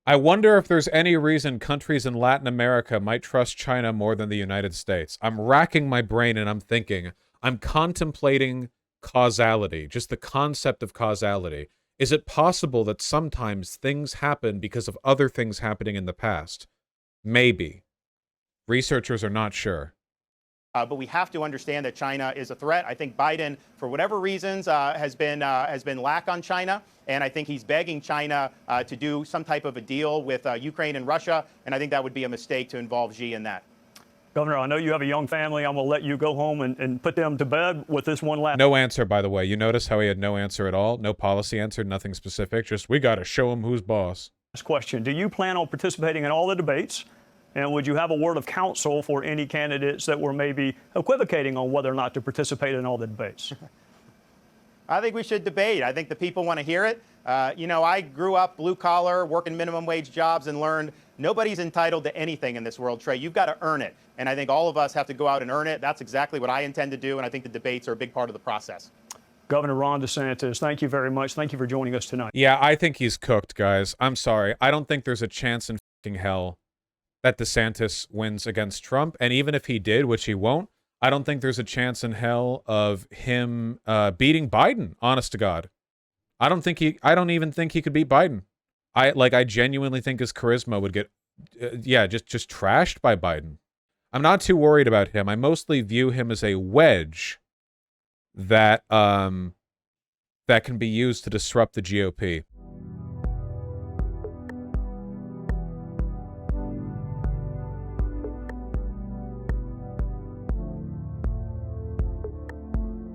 Speaker 1: I wonder if there's any reason countries in Latin America might trust China more than the United States. I'm racking my brain and I'm thinking, I'm contemplating causality, just the concept of causality. Is it possible that sometimes things happen because of other things happening in the past? Maybe. Researchers are not sure.
Speaker 6: But we have to understand that China is a threat. I think Biden, for whatever reasons, has been lack on China, and I think he's begging China to do some type of a deal with Ukraine and Russia, and I think that would be a mistake to involve Xi in that.
Speaker 5: Governor, I know you have a young family. I'm going to let you go home and put them to bed with this one last.
Speaker 1: No answer, by the way. You notice how he had no answer at all? No policy answer, nothing specific. Just, we got to show him who's boss.
Speaker 5: Question. Do you plan on participating in all the debates? And would you have a word of counsel for any candidates that were maybe equivocating on whether or not to participate in all the debates?
Speaker 6: I think we should debate. I think the people want to hear it. You know, I grew up blue collar, working minimum wage jobs, and learned nobody's entitled to anything in this world, Trey. You've got to earn it. And I think all of us have to go out and earn it. That's exactly what I intend to do. And I think the debates are a big part of the process.
Speaker 5: Governor Ron DeSantis, thank you very much. Thank you for joining us tonight.
Speaker 1: Yeah, I think he's cooked, guys. I'm sorry. I don't think there's a chance in fucking hell that DeSantis wins against Trump. And even if he did, which he won't, I don't think there's a chance in hell of him beating Biden, honest to God. I don't even think he could beat Biden. I genuinely think his charisma would get, just trashed by Biden. I'm not too worried about him. I mostly view him as a wedge that can be used to disrupt the GOP.